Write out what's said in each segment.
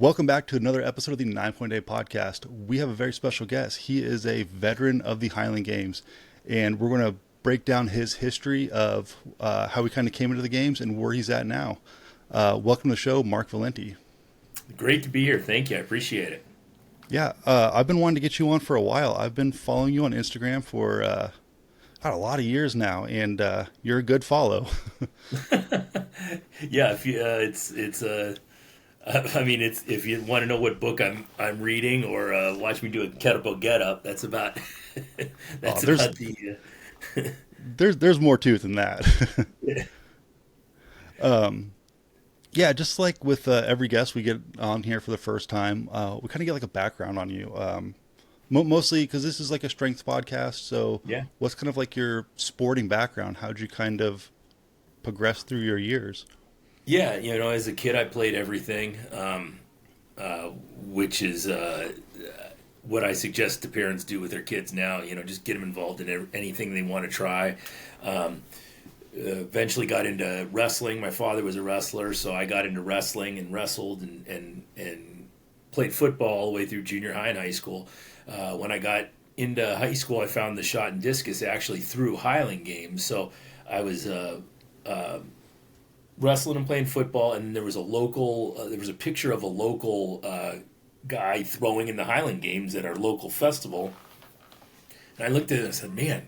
Welcome back to another episode of the 9 Point Day podcast. We have a very special guest. He is a veteran of the Highland Games, and we're going to break down his history of how he kind of came into the games and where he's at now. Welcome to the show, Mark Valenti. Great to be here. Thank you. I appreciate it. Yeah, I've been wanting to get you on for a while. I've been following you on Instagram for a lot of years now, and you're a good follow. Yeah, if you, I mean, it's if you want to know what book I'm reading or watch me do a kettlebell get up, that's about Oh, that's about the. there's more to it than that. Yeah, just like with every guest we get on here for the first time, we kind of get like a background on you. Mostly because this is like a strength podcast. So, Yeah. what's kind of like your sporting background? How'd you kind of progress through your years? Yeah, as a kid, I played everything, which is what I suggest to parents do with their kids now. Just get them involved in anything they want to try. Eventually got into wrestling. My father was a wrestler, so I got into wrestling and wrestled and played football all the way through junior high and high school. When I got into high school, I found the shot and discus actually through Highland Games. So I was wrestling and playing football, and there was a picture of a local guy throwing in the Highland Games at our local festival. And I looked at it and I said, man,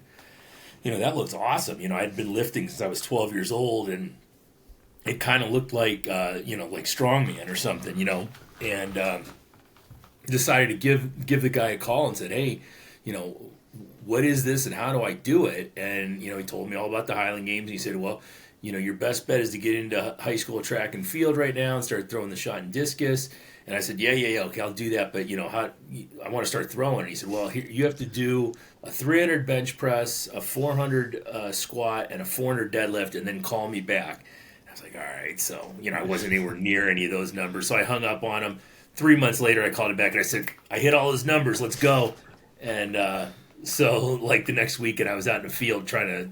that looks awesome. I'd been lifting since I was 12 years old, and it kind of looked like, like strongman or something. And decided to give the guy a call and said, hey, you know, what is this and how do I do it? And, he told me all about the Highland Games. And he said, well, your best bet is to get into high school track and field right now and start throwing the shot and discus. And I said, yeah, okay, I'll do that. But, I want to start throwing. And he said, well, here, you have to do a 300 bench press, a 400 squat, and a 400 deadlift, and then call me back. I was like, all right. So, I wasn't anywhere near any of those numbers. So I hung up on him. 3 months later, I called him back and I said, I hit all those numbers. Let's go. And so, like the next weekend, I was out in the field trying to,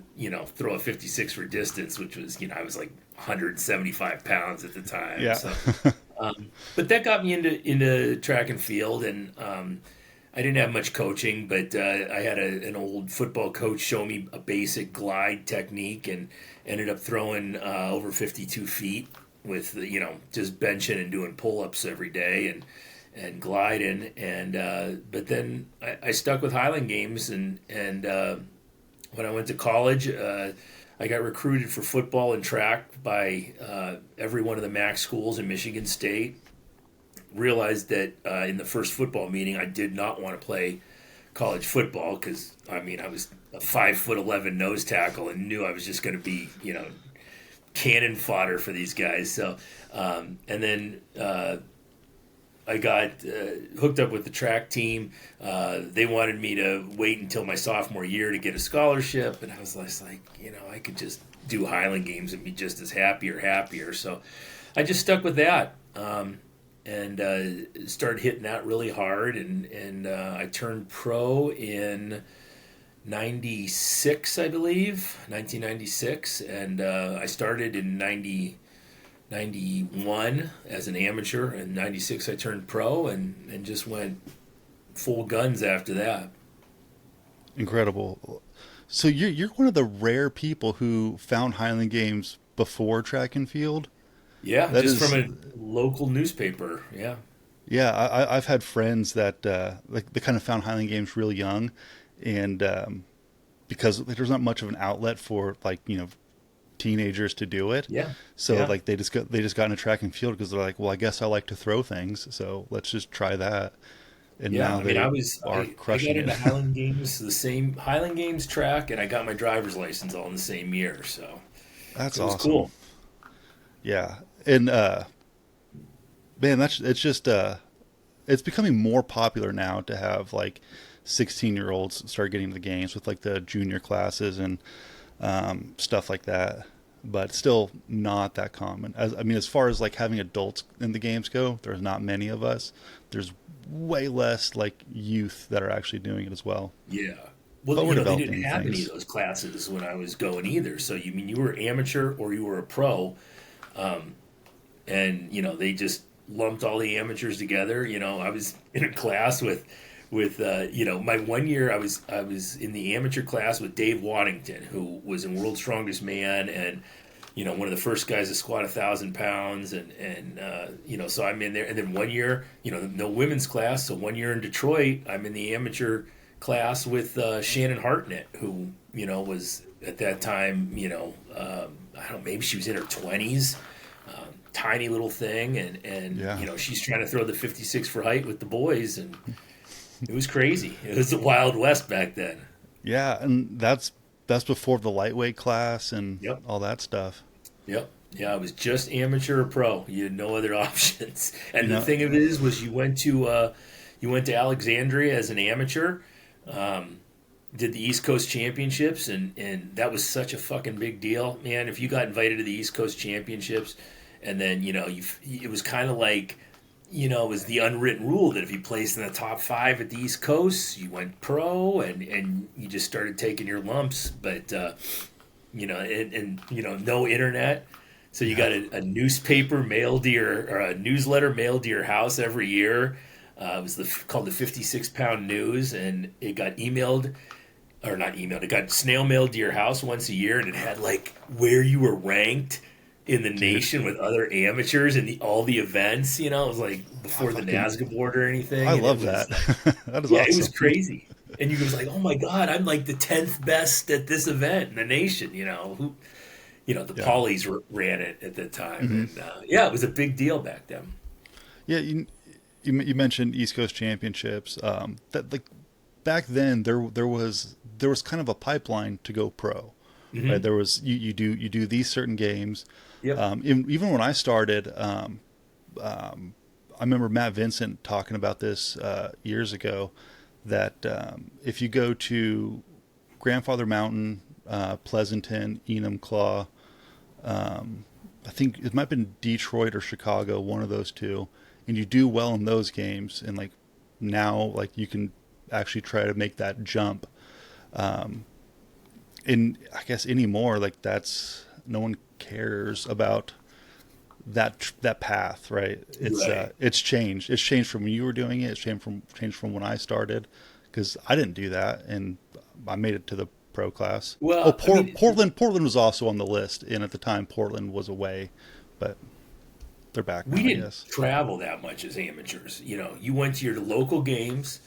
throw a 56 for distance, which was, I was like 175 pounds at the time. Yeah. So, but that got me into track and field, and I didn't have much coaching, but I had an old football coach show me a basic glide technique, and ended up throwing over 52 feet with just benching and doing pull-ups every day and gliding, and but then I stuck with Highland Games, and when I went to college, I got recruited for football and track by every one of the MAC schools in Michigan State. Realized that in the first football meeting, I did not want to play college football because I was a 5'11" nose tackle and knew I was just going to be cannon fodder for these guys. So and then I got hooked up with the track team. They wanted me to wait until my sophomore year to get a scholarship, and I was like, I could just do Highland Games and be just as happier. So I just stuck with that, and started hitting that really hard. And I turned pro in 96, I believe, 1996, and I started in 91 as an amateur. In 96 I turned pro, and just went full guns after that. Incredible. So you're one of the rare people who found Highland Games before track and field. Yeah, That just is, from a local newspaper. Yeah. yeah. I've had friends that like they kind of found Highland Games real young, and because there's not much of an outlet for like teenagers to do it. Yeah. So Yeah. like they just got into track and field because they're like, well, I guess I like to throw things, so let's just try that. And Yeah, now I mean, they are I got crushing it. into Highland Games, the same Highland Games track, and I got my driver's license all in the same year, so That's it was awesome. cool. Yeah. And man, it's just it's becoming more popular now to have like 16-year-olds start getting into the games with like the junior classes and stuff like that. But still not that common. As far as like having adults in the games go, there's not many of us. There's way less like youth that are actually doing it as well. Yeah. Well, But we're they didn't developing have any things. of those classes when I was going either. So you were amateur or you were a pro, and they just lumped all the amateurs together. I was in a class with my 1 year I was in the amateur class with Dave Waddington, who was in World's Strongest Man, and one of the first guys to squat 1,000 pounds, and so I'm in there. And then 1 year, no women's class, so 1 year in Detroit, I'm in the amateur class with Shannon Hartnett, who was at that time, I don't know, maybe she was in her 20s, tiny little thing, and Yeah. she's trying to throw the 56 for height with the boys, and it was crazy. It was the Wild West back then. Yeah, and that's before the lightweight class and Yep. all that stuff. Yep. Yeah, it was just amateur or pro. You had no other options. You And the know, thing of it is, was you went to Alexandria as an amateur, did the East Coast Championships, and that was such a fucking big deal, man. If you got invited to the East Coast Championships, and then it was kind of like, it was the unwritten rule that if you placed in the top five at the East Coast, you went pro, and you just started taking your lumps. But no internet. So you got a newspaper mailed to your, or a newsletter mailed to your house every year. It was called the 56-pound news, and it got emailed, or not emailed, it got snail mailed to your house once a year, and it had like where you were ranked in the dude, nation with other amateurs and all the events. It was like I before the fucking NASCA board or anything, I and it love was that. like, That is yeah, it was awesome. crazy. And you was like, oh my god, I'm like the 10th best at this event in the nation. The Yeah. Pollies ran it at the time, Hmm. and yeah, it was a big deal back then. Yeah, you mentioned East Coast Championships. That like back then there was kind of a pipeline to go pro, right? Hmm. There was you do these certain games. Yep. Even when I started, I remember Matt Vincent talking about this years ago. That if you go to Grandfather Mountain, Pleasanton, Enumclaw, I think it might have been Detroit or Chicago, one of those two, and you do well in those games, and like now, like you can actually try to make that jump. And I guess anymore, like that's no one cares about that path, right? Right. It's changed. It's changed from when you were doing it. It's changed from when I started, because I didn't do that, and I made it to the pro class. Oh, Well, I mean, Portland was also on the list, and at the time Portland was away, but they're back we now, I didn't guess. travel that much as amateurs. You went to your local games,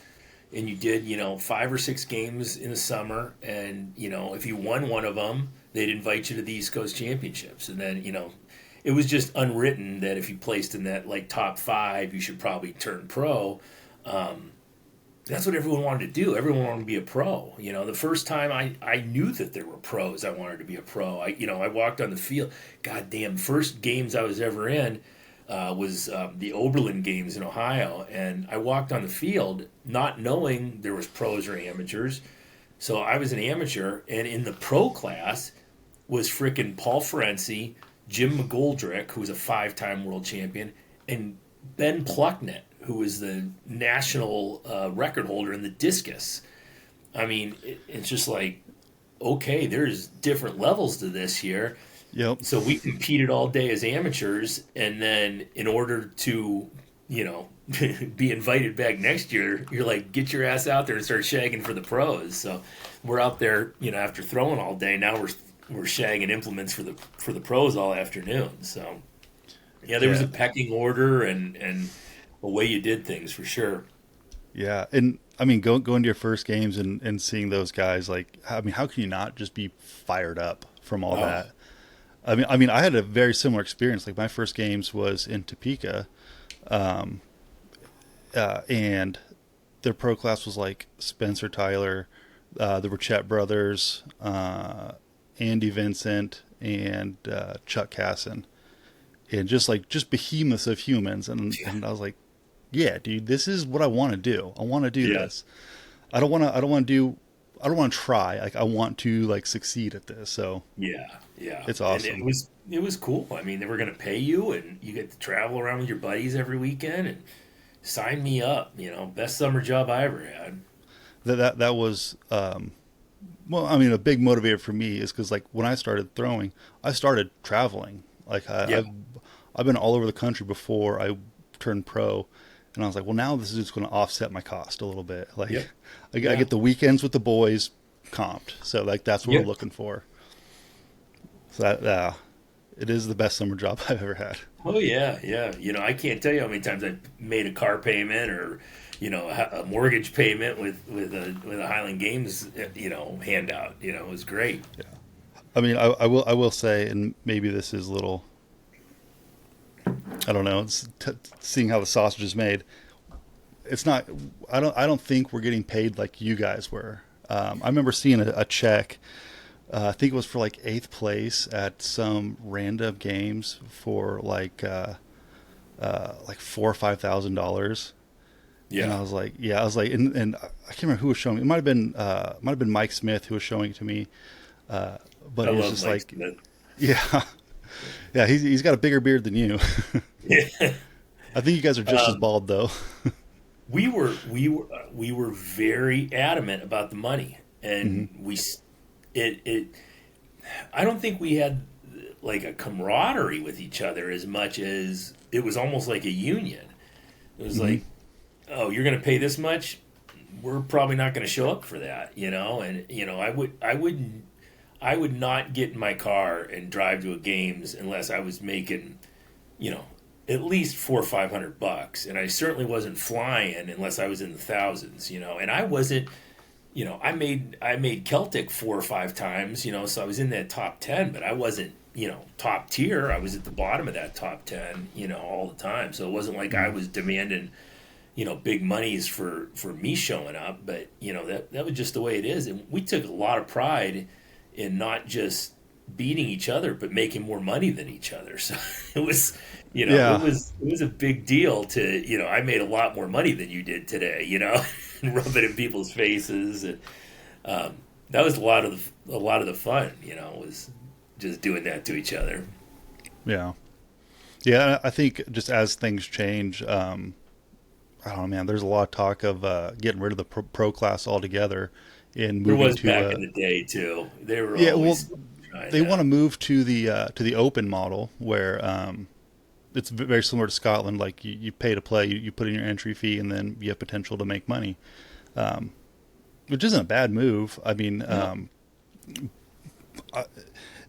and you did, 5 or 6 games in the summer, and if you won one of them, they'd invite you to the East Coast Championships, and then it was just unwritten that if you placed in that like top five, you should probably turn pro. Um, that's what everyone wanted to do. Everyone wanted to be a pro. The first time I knew that there were pros, I wanted to be a pro. I walked on the field. Goddamn, first games I was ever in was the Oberlin Games in Ohio, and I walked on the field not knowing there was pros or amateurs. So I was an amateur, and in the pro class was frickin' Paul Ferenczi, Jim McGoldrick, who was a 5-time world champion, and Ben Plucknett, who was the national record holder in the discus. I mean, it's just like, okay, there's different levels to this here. Yep. So we competed all day as amateurs, and then in order to, you know, be invited back next year, you're like, get your ass out there and start shagging for the pros. So we're out there, after throwing all day. Now we're shagging implements for the pros all afternoon. So yeah, there was Yeah. a pecking order and a way you did things for sure. Yeah. And I mean, going to your first games and seeing those guys, like, I mean, how can you not just be fired up from all Oh, that? I mean, I had a very similar experience. Like my first games was in Topeka, and their pro class was like Spencer Tyler, the Rachette brothers, Andy Vincent, and Chuck Casson, and just behemoths of humans. And I was like, yeah, dude, this is what I want to do. I want to do yeah, this. I don't want to. I don't want to do. I don't want to try. Like I want to like succeed at this. So yeah, yeah. it's And it awesome. was it was cool. I mean, they were going to pay you, and you get to travel around with your buddies every weekend. And sign me up. Best summer job I ever had. That was well, I mean, a big motivator for me is because like when I started throwing, I started traveling. Like Yeah. I've been all over the country before I turned pro, and I was like, well, now this is just going to offset my cost a little bit. Like, Yep. I Yeah. get the weekends with the boys comped, so like that's what we're Yep. looking for. So that it is the best summer job I've ever had. Oh yeah, yeah. I can't tell you how many times I made a car payment or, a mortgage payment with a Highland Games, handout. It was great. I mean, I will say, and maybe this is a little, I don't know, seeing how the sausage is made. It's not. I don't think we're getting paid like you guys were. I remember seeing a check. I think it was for like eighth place at some random games for like $4,000 or $5,000. And Yeah, I was like, and I can't remember who was showing me. It might have been Mike Smith who was showing it to me. But I it was love just Mike like, Smith. yeah, yeah, he's got a bigger beard than you. Yeah. I think you guys are just as bald though. We were very adamant about the money, Hmm. and it. I don't think we had like a camaraderie with each other as much as it was almost like a union. It was Hmm. like, oh, you're going to pay this much. We're probably not going to show up for that, and I would not get in my car and drive to a games unless I was making, you know, at least 400 or 500 bucks, and I certainly wasn't flying unless I was in the thousands, and I wasn't, I made Celtic 4 or 5 times, so I was in that top 10, but I wasn't, top tier. I was at the bottom of that top 10, all the time. So it wasn't like I Hmm. was demanding, big monies for me showing up, but that was just the way it is, and we took a lot of pride in not just beating each other, but making more money than each other. So it was, Yeah, it was a big deal to, I made a lot more money than you did today, and rub it in people's faces, and that was a lot of the fun, was just doing that to each other. yeah, yeah. I think just as things change, I don't know, man. There's a lot of talk of getting rid of the pro class altogether and There moving was to back in the day too. They were yeah. Well, always trying they want that. to move to the open model where it's very similar to Scotland. Like you pay to play, you put in your entry fee, and then you have potential to make money, which isn't a bad move. I mean, No.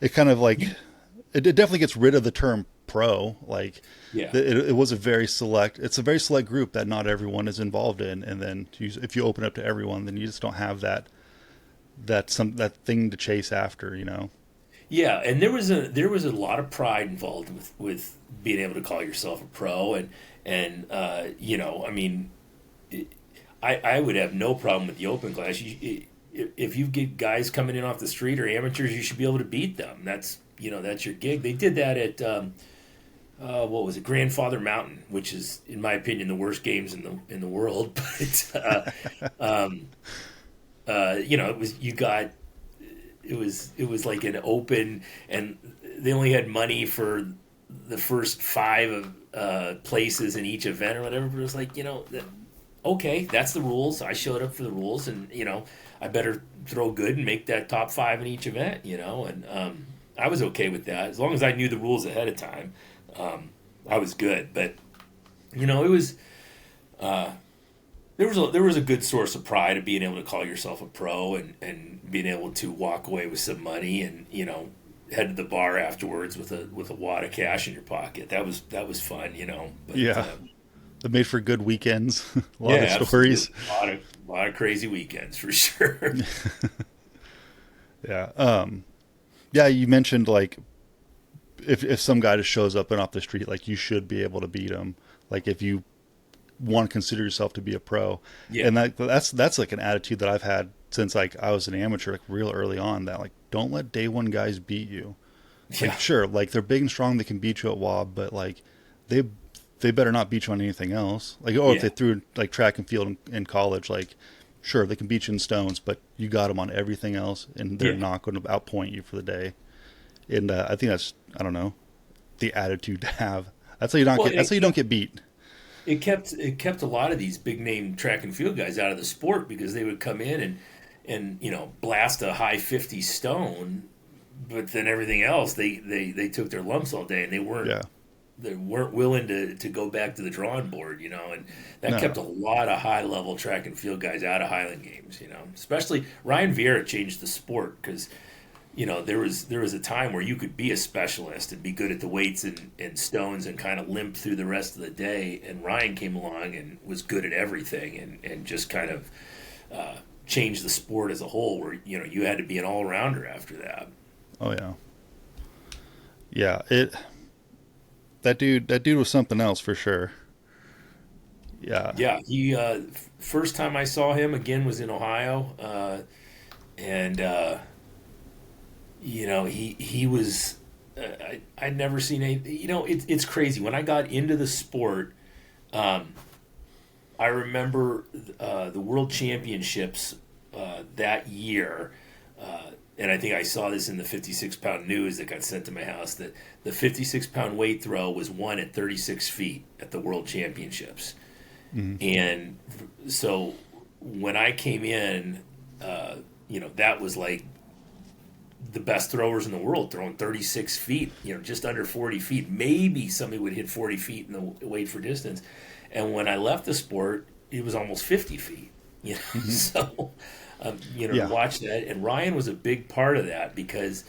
it kind of like You, it definitely gets rid of the term pro. Like yeah. it was a very select. It's a very select group that not everyone is involved in, and then if you open up to everyone, then you just don't have that thing to chase after. You know. Yeah, and there was a lot of pride involved with being able to call yourself a pro, and I mean, I would have no problem with the open class. If you get guys coming in off the street or amateurs, you should be able to beat them. That's your gig. They did that at what was it, Grandfather Mountain, which is, in my opinion, the worst games in the world. But it was you got it was like an open, and they only had money for the first five of places in each event or whatever. But it was like, okay, that's the rules. I showed up for the rules, and I better throw good and make that top five in each event. And I was okay with that as long as I knew the rules ahead of time. I was good, but it was. There was a good source of pride of being able to call yourself a pro, and being able to walk away with some money, and head to the bar afterwards with a wad of cash in your pocket. That was fun. But Yeah, that made for good weekends. A lot of yeah, stories. absolutely, a lot of crazy weekends for sure. Yeah. Yeah. You mentioned like if some guy just shows up and off the street, like you should be able to beat him. Like if you want to consider yourself to be a pro, Yeah, and that's like an attitude that I've had since like I was an amateur, like real early on. That like don't let day one guys beat you. Like yeah, sure, like they're big and strong, they can beat you at WOB, but like they they better not beat you on anything else. Like or if yeah, they threw like track and field in college, like sure they can beat you in stones, but you got them on everything else, and they're yeah. not going to outpoint you for the day. And I think that's I don't know the attitude to have. That's how you don't Well, get. and That's it how you don't kept get beat. it kept a lot of these big name track and field guys out of the sport because they would come in and blast a high 50 stone, but then everything else they took their lumps all day, and they weren't Yeah. they weren't willing to go back to the drawing board, and that kept No. a lot of high level track and field guys out of Highland Games, Especially Ryan Vieira changed the sport because there was a time where you could be a specialist and be good at the weights and stones and kind of limp through the rest of the day. And Ryan came along and was good at everything and just kind of changed the sport as a whole. Where you had to be an all rounder after that. Oh yeah. Yeah. That dude was something else for sure. Yeah. Yeah, he first time I saw him again was in Ohio, and he was I'd never seen any. It's crazy when I got into the sport. I remember the World Championships that year, and I think I saw this in the 56-pound news that got sent to my house that the 56-pound weight throw was won at 36 feet at the World Championships. And so when I came in, that was like the best throwers in the world throwing 36 feet, just under 40 feet. Maybe somebody would hit 40 feet in the weight for distance. And when I left the sport, it was almost 50 feet, So, to Yeah. watch that. And Ryan was a big part of that because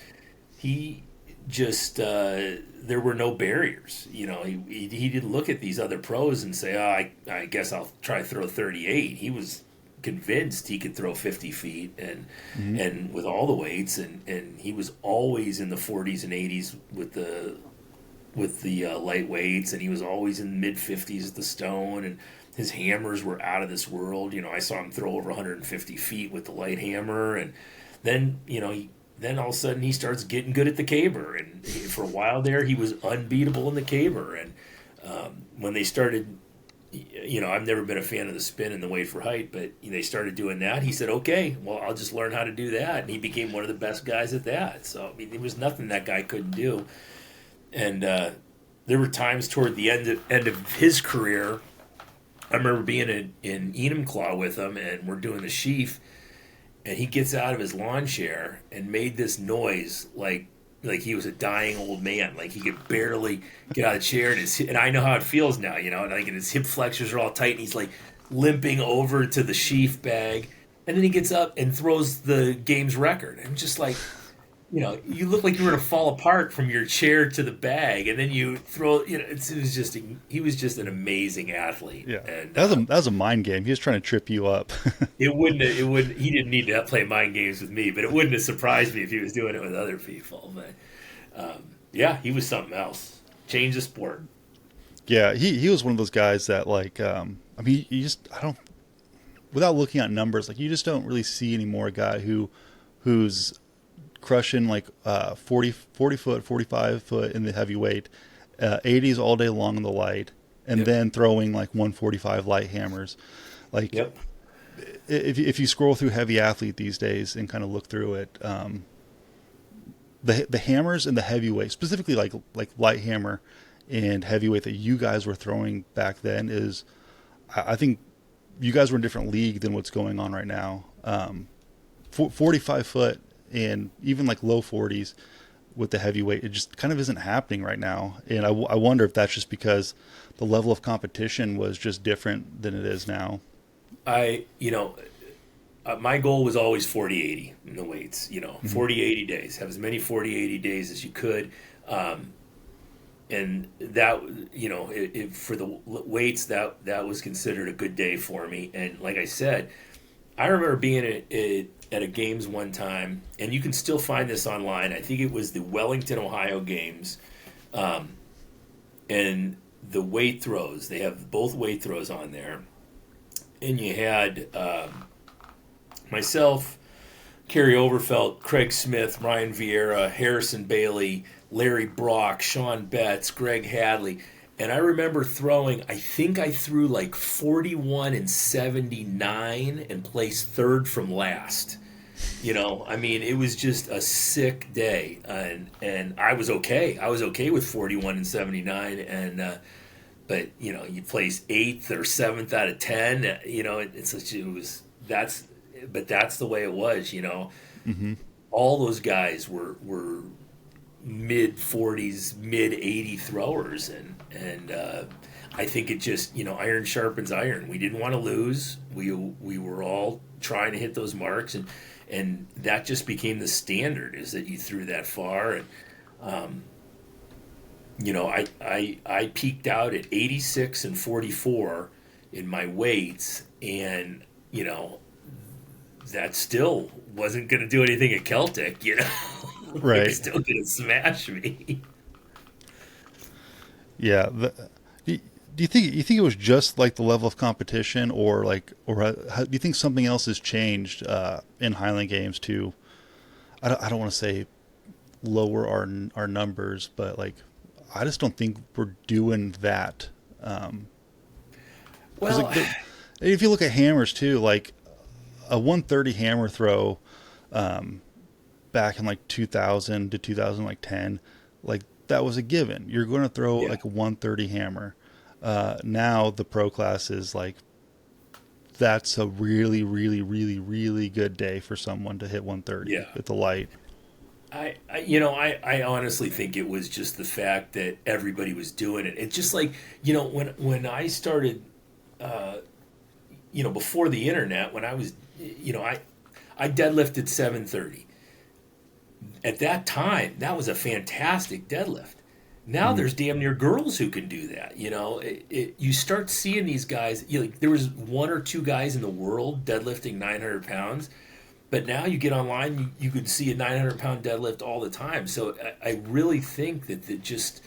he just, there were no barriers. He didn't look at these other pros and say, I guess I'll try to throw 38. He was convinced he could throw 50 feet and with all the weights and he was always in the 40s and 80s with the light weights, and he was always in the mid 50s at the stone, and his hammers were out of this world. I saw him throw over 150 feet with the light hammer, and then then all of a sudden he starts getting good at the caber, and for a while there he was unbeatable in the caber, and when they started, I've never been a fan of the spin and the weight for height, but they started doing that. He said, okay, well, I'll just learn how to do that. And he became one of the best guys at that. So, I mean, there was nothing that guy couldn't do. And there were times toward the end of his career, I remember being in Enumclaw with him, and we're doing the sheaf, and he gets out of his lawn chair and made this noise like he was a dying old man. Like he could barely get out of the chair, and I know how it feels now, like his hip flexors are all tight, and he's like limping over to the sheaf bag, and then he gets up and throws the game's record. And just like, you look like you were going to fall apart from your chair to the bag, and then you throw, he was just an amazing athlete. Yeah. And That was a mind game. He was trying to trip you up. he didn't need to play mind games with me, but it wouldn't have surprised me if he was doing it with other people. But yeah, he was something else. Changed the sport. Yeah, he was one of those guys that I don't, without looking at numbers, like you just don't really see anymore a guy who's crushing like 40 foot, 45 foot in the heavyweight, 80s all day long in the light, and then throwing like 145 light hammers. Like if you scroll through heavy athlete these days and kind of look through it, the hammers and the heavyweight, specifically like light hammer and heavyweight that you guys were throwing back then is, I think you guys were in a different league than what's going on right now. 45 foot and even like low 40s with the heavyweight, it just kind of isn't happening right now. And I wonder if that's just because the level of competition was just different than it is now. My goal was always 40-80 in the weights, 40-80 days, have as many 40-80 days as you could. And that, for the weights, that was considered a good day for me. And like I said, I remember being at a games one time, and you can still find this online. I think it was the Wellington, Ohio games, and the weight throws. They have both weight throws on there, and you had myself, Kerry Overfelt, Craig Smith, Ryan Vieira, Harrison Bailey, Larry Brock, Sean Betts, Greg Hadley. And I remember I think I threw like 41 and 79 and placed third from last. It was just a sick day. And I was okay. I was okay with 41 and 79. And, but, you placed 8th or 7th out of 10, but that's the way it was, Mm-hmm. All those guys were mid 40s, mid 80 throwers, and I think it just, iron sharpens iron. We didn't want to lose. We were all trying to hit those marks, and that just became the standard, is that you threw that far. And I peaked out at 86 and 44 in my weights, and that still wasn't going to do anything at Celtic. They were Right. still going to smash me. Yeah. Do you think it was just like the level of competition, or do you think something else has changed in Highland Games to, I don't want to say lower our numbers, but like I just don't think we're doing that. Because Well, if you look at hammers too, like a 130 hammer throw back in like 2000 to 2010, like that was a given. You're going to throw yeah, like a 130 hammer. Now the pro class is like, that's a really, really, really, really good day for someone to hit 130 yeah. with the light. I honestly think it was just the fact that everybody was doing it. It's just like, when I started, before the internet, when I was, I deadlifted 730. At that time, that was a fantastic deadlift. Now Mm. there's damn near girls who can do that. You start seeing these guys. There was one or two guys in the world deadlifting 900 pounds, but now you get online, you could see a 900-pound deadlift all the time. So I really think that just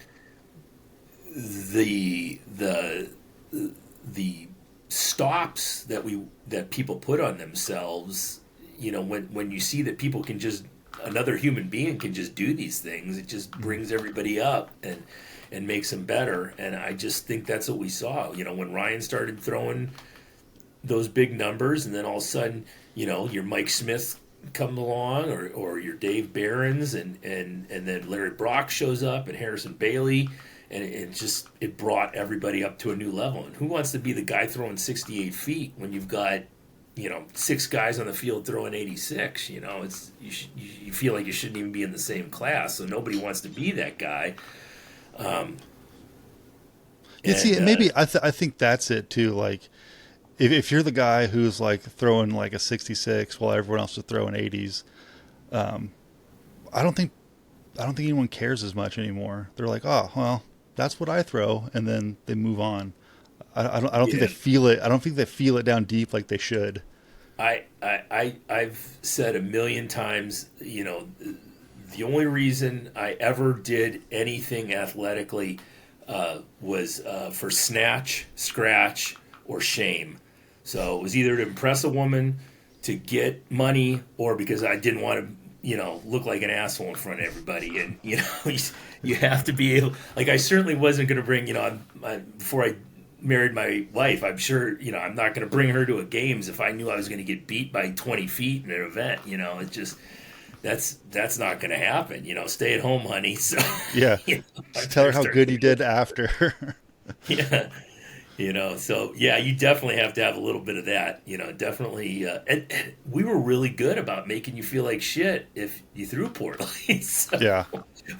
the the stops that people put on themselves, when you see that people can just, another human being can just do these things, it just brings everybody up and makes them better. And I just think that's what we saw. When Ryan started throwing those big numbers, and then all of a sudden, your Mike Smith come along, or your Dave Barons, and then Larry Brock shows up, and Harrison Bailey, and it brought everybody up to a new level. And who wants to be the guy throwing 68 feet when you've got six guys on the field throwing 86? You feel like you shouldn't even be in the same class, so nobody wants to be that guy. Um, You see, and maybe I think that's it too. Like, if you're the guy who's like throwing like a 66 while everyone else is throwing 80s, um, I don't think I don't think anyone cares as much anymore. They're like, oh well, that's what I throw, and then they move on. I don't think they yeah, feel it. I don't think they feel it down deep like they should. I've said a million times, the only reason I ever did anything athletically was for snatch, scratch, or shame. So it was either to impress a woman, to get money, or because I didn't want to, look like an asshole in front of everybody. And you have to be able. Like, I certainly wasn't going to bring, before I married my wife, I'm sure, I'm not going to bring her to a games if I knew I was going to get beat by 20 feet in an event. It's just, that's not going to happen. Stay at home, honey. So, Yeah, I just tell her better how start good you doing did after. yeah. So yeah, you definitely have to have a little bit of that. Definitely. And we were really good about making you feel like shit if you threw poorly. So Yeah,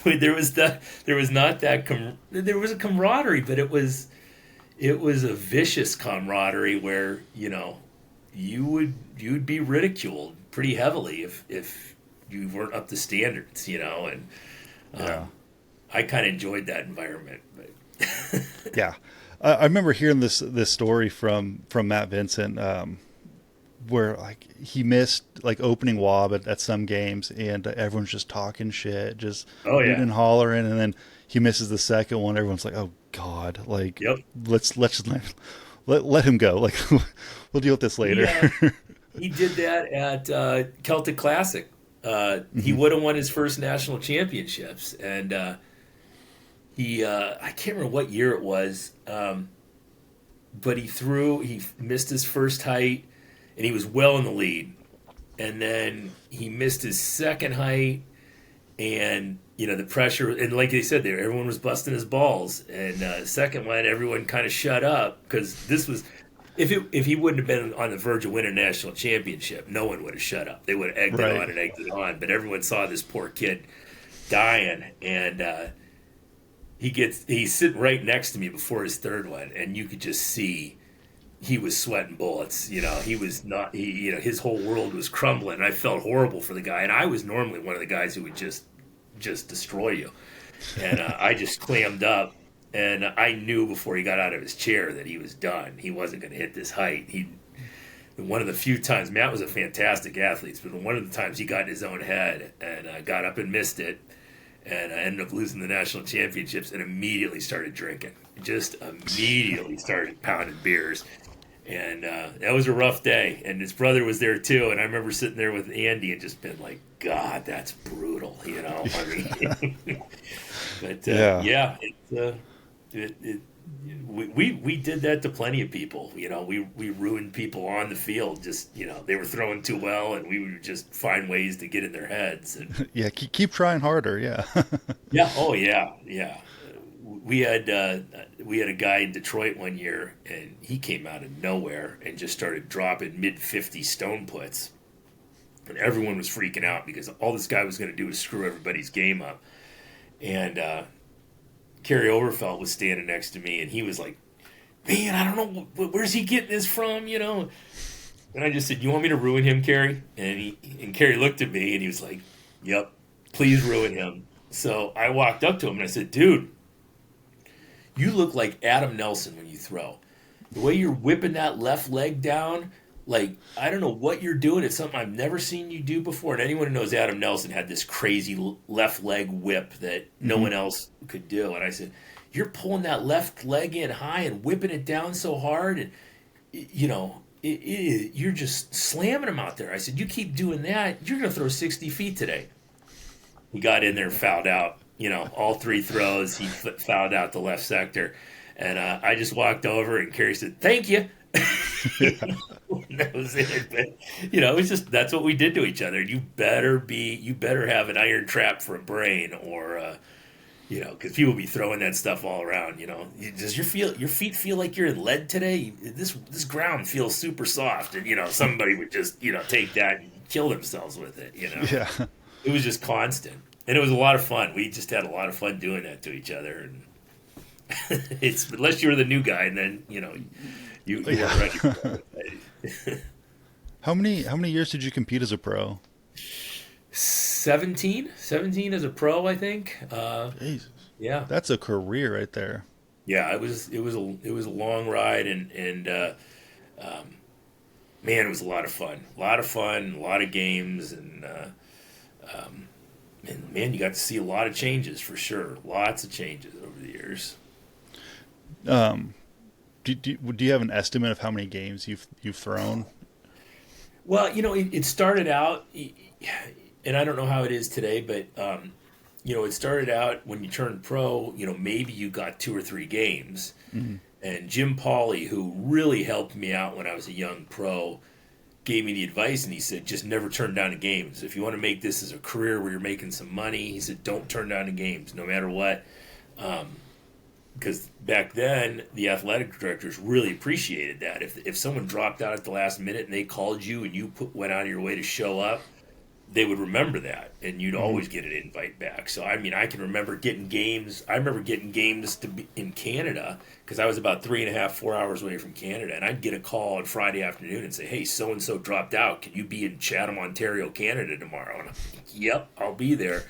there was not that there was a camaraderie, but it was a vicious camaraderie where you'd be ridiculed pretty heavily if you weren't up to standards. And yeah, um, I kind of enjoyed that environment, but yeah. I remember hearing this story from Matt Vincent, where like he missed like opening wob at some games, and everyone's just talking shit, just oh hooting yeah, and hollering, and then he misses the second one. Everyone's like, "Oh God!" Like yep. let's just let him go. Like we'll deal with this He later. he did that at Celtic Classic. He Hmm. would have won his first national championships, and he I can't remember what year it was, but he missed his first height, and he was well in the lead, and then he missed his second height, and the pressure, and like they said there, everyone was busting his balls, and second one, everyone kind of shut up because this was. If he wouldn't have been on the verge of winning a national championship, no one would have shut up. They would have egged it Right. on and egged it on. But everyone saw this poor kid dying, and he's sitting right next to me before his third one, and you could just see he was sweating bullets. He was not. His whole world was crumbling. And I felt horrible for the guy, and I was normally one of the guys who would just destroy you. And I just clammed up, and I knew before he got out of his chair that he was done. He wasn't going to hit this height. He One of the few times Matt was a fantastic athlete, but one of the times he got in his own head and got up and missed it, and I ended up losing the national championships and immediately started drinking. Just immediately started pounding beers. And that was a rough day. And his brother was there too. And I remember sitting there with Andy and just been like, God, that's brutal, I mean, but Yeah. we did that to plenty of people. We ruined people on the field. Just they were throwing too well, and we would just find ways to get in their heads. And Yeah, keep trying harder. Yeah. yeah, oh yeah, yeah. We had a guy in Detroit one year, and he came out of nowhere and just started dropping mid-50 stone puts, and everyone was freaking out because all this guy was going to do was screw everybody's game up. And Kerry Overfelt was standing next to me, and he was like, "Man, I don't know where's he getting this from, And I just said, "You want me to ruin him, Kerry?" And Kerry looked at me, and he was like, "Yep, please ruin him." So I walked up to him and I said, "Dude, you look like Adam Nelson when you throw. The way you're whipping that left leg down, like, I don't know what you're doing. It's something I've never seen you do before." And anyone who knows Adam Nelson had this crazy left leg whip that no one else could do. And I said, "You're pulling that left leg in high and whipping it down so hard, and you're just slamming him out there." I said, "You keep doing that, you're going to throw 60 feet today." He got in there, fouled out. All three throws, he fouled out the left sector. And I just walked over, and Kerry said, "Thank you." That was it. But, it was just, that's what we did to each other. You better have an iron trap for a brain, or, because people be throwing that stuff all around. Does your feet feel like you're in lead today? This ground feels super soft. And, somebody would just, take that and kill themselves with it, Yeah. It was just constant, and it was a lot of fun. We just had a lot of fun doing that to each other, and it's unless you were the new guy, and then you weren't ready for it. How many years did you compete as a pro? 17 as a pro, I think. Jesus, Yeah, that's a career right there. yeah. It was a long ride, and man, it was a lot of fun. A lot of fun, a lot of games, and man, you got to see a lot of changes for sure. Lots of changes over the years. Do you have an estimate of how many games you've thrown? Well, it started out, and I don't know how it is today, but it started out when you turned pro. Maybe you got 2 or 3 games, and Jim Pauley, who really helped me out when I was a young pro, gave me the advice, and he said, "Just never turn down the games. If you want to make this as a career where you're making some money," he said, "don't turn down the games, no matter what." Because back then, the athletic directors really appreciated that. If someone dropped out at the last minute and they called you and you went out of your way to show up, they would remember that, and you'd always get an invite back. So, I mean, I can remember getting games. I remember getting games to be in Canada, because I was about 3.5, 4 hours away from Canada, and I'd get a call on Friday afternoon and say, "Hey, so-and-so dropped out. Can you be in Chatham, Ontario, Canada tomorrow?" And I'm like, "Yep, I'll be there."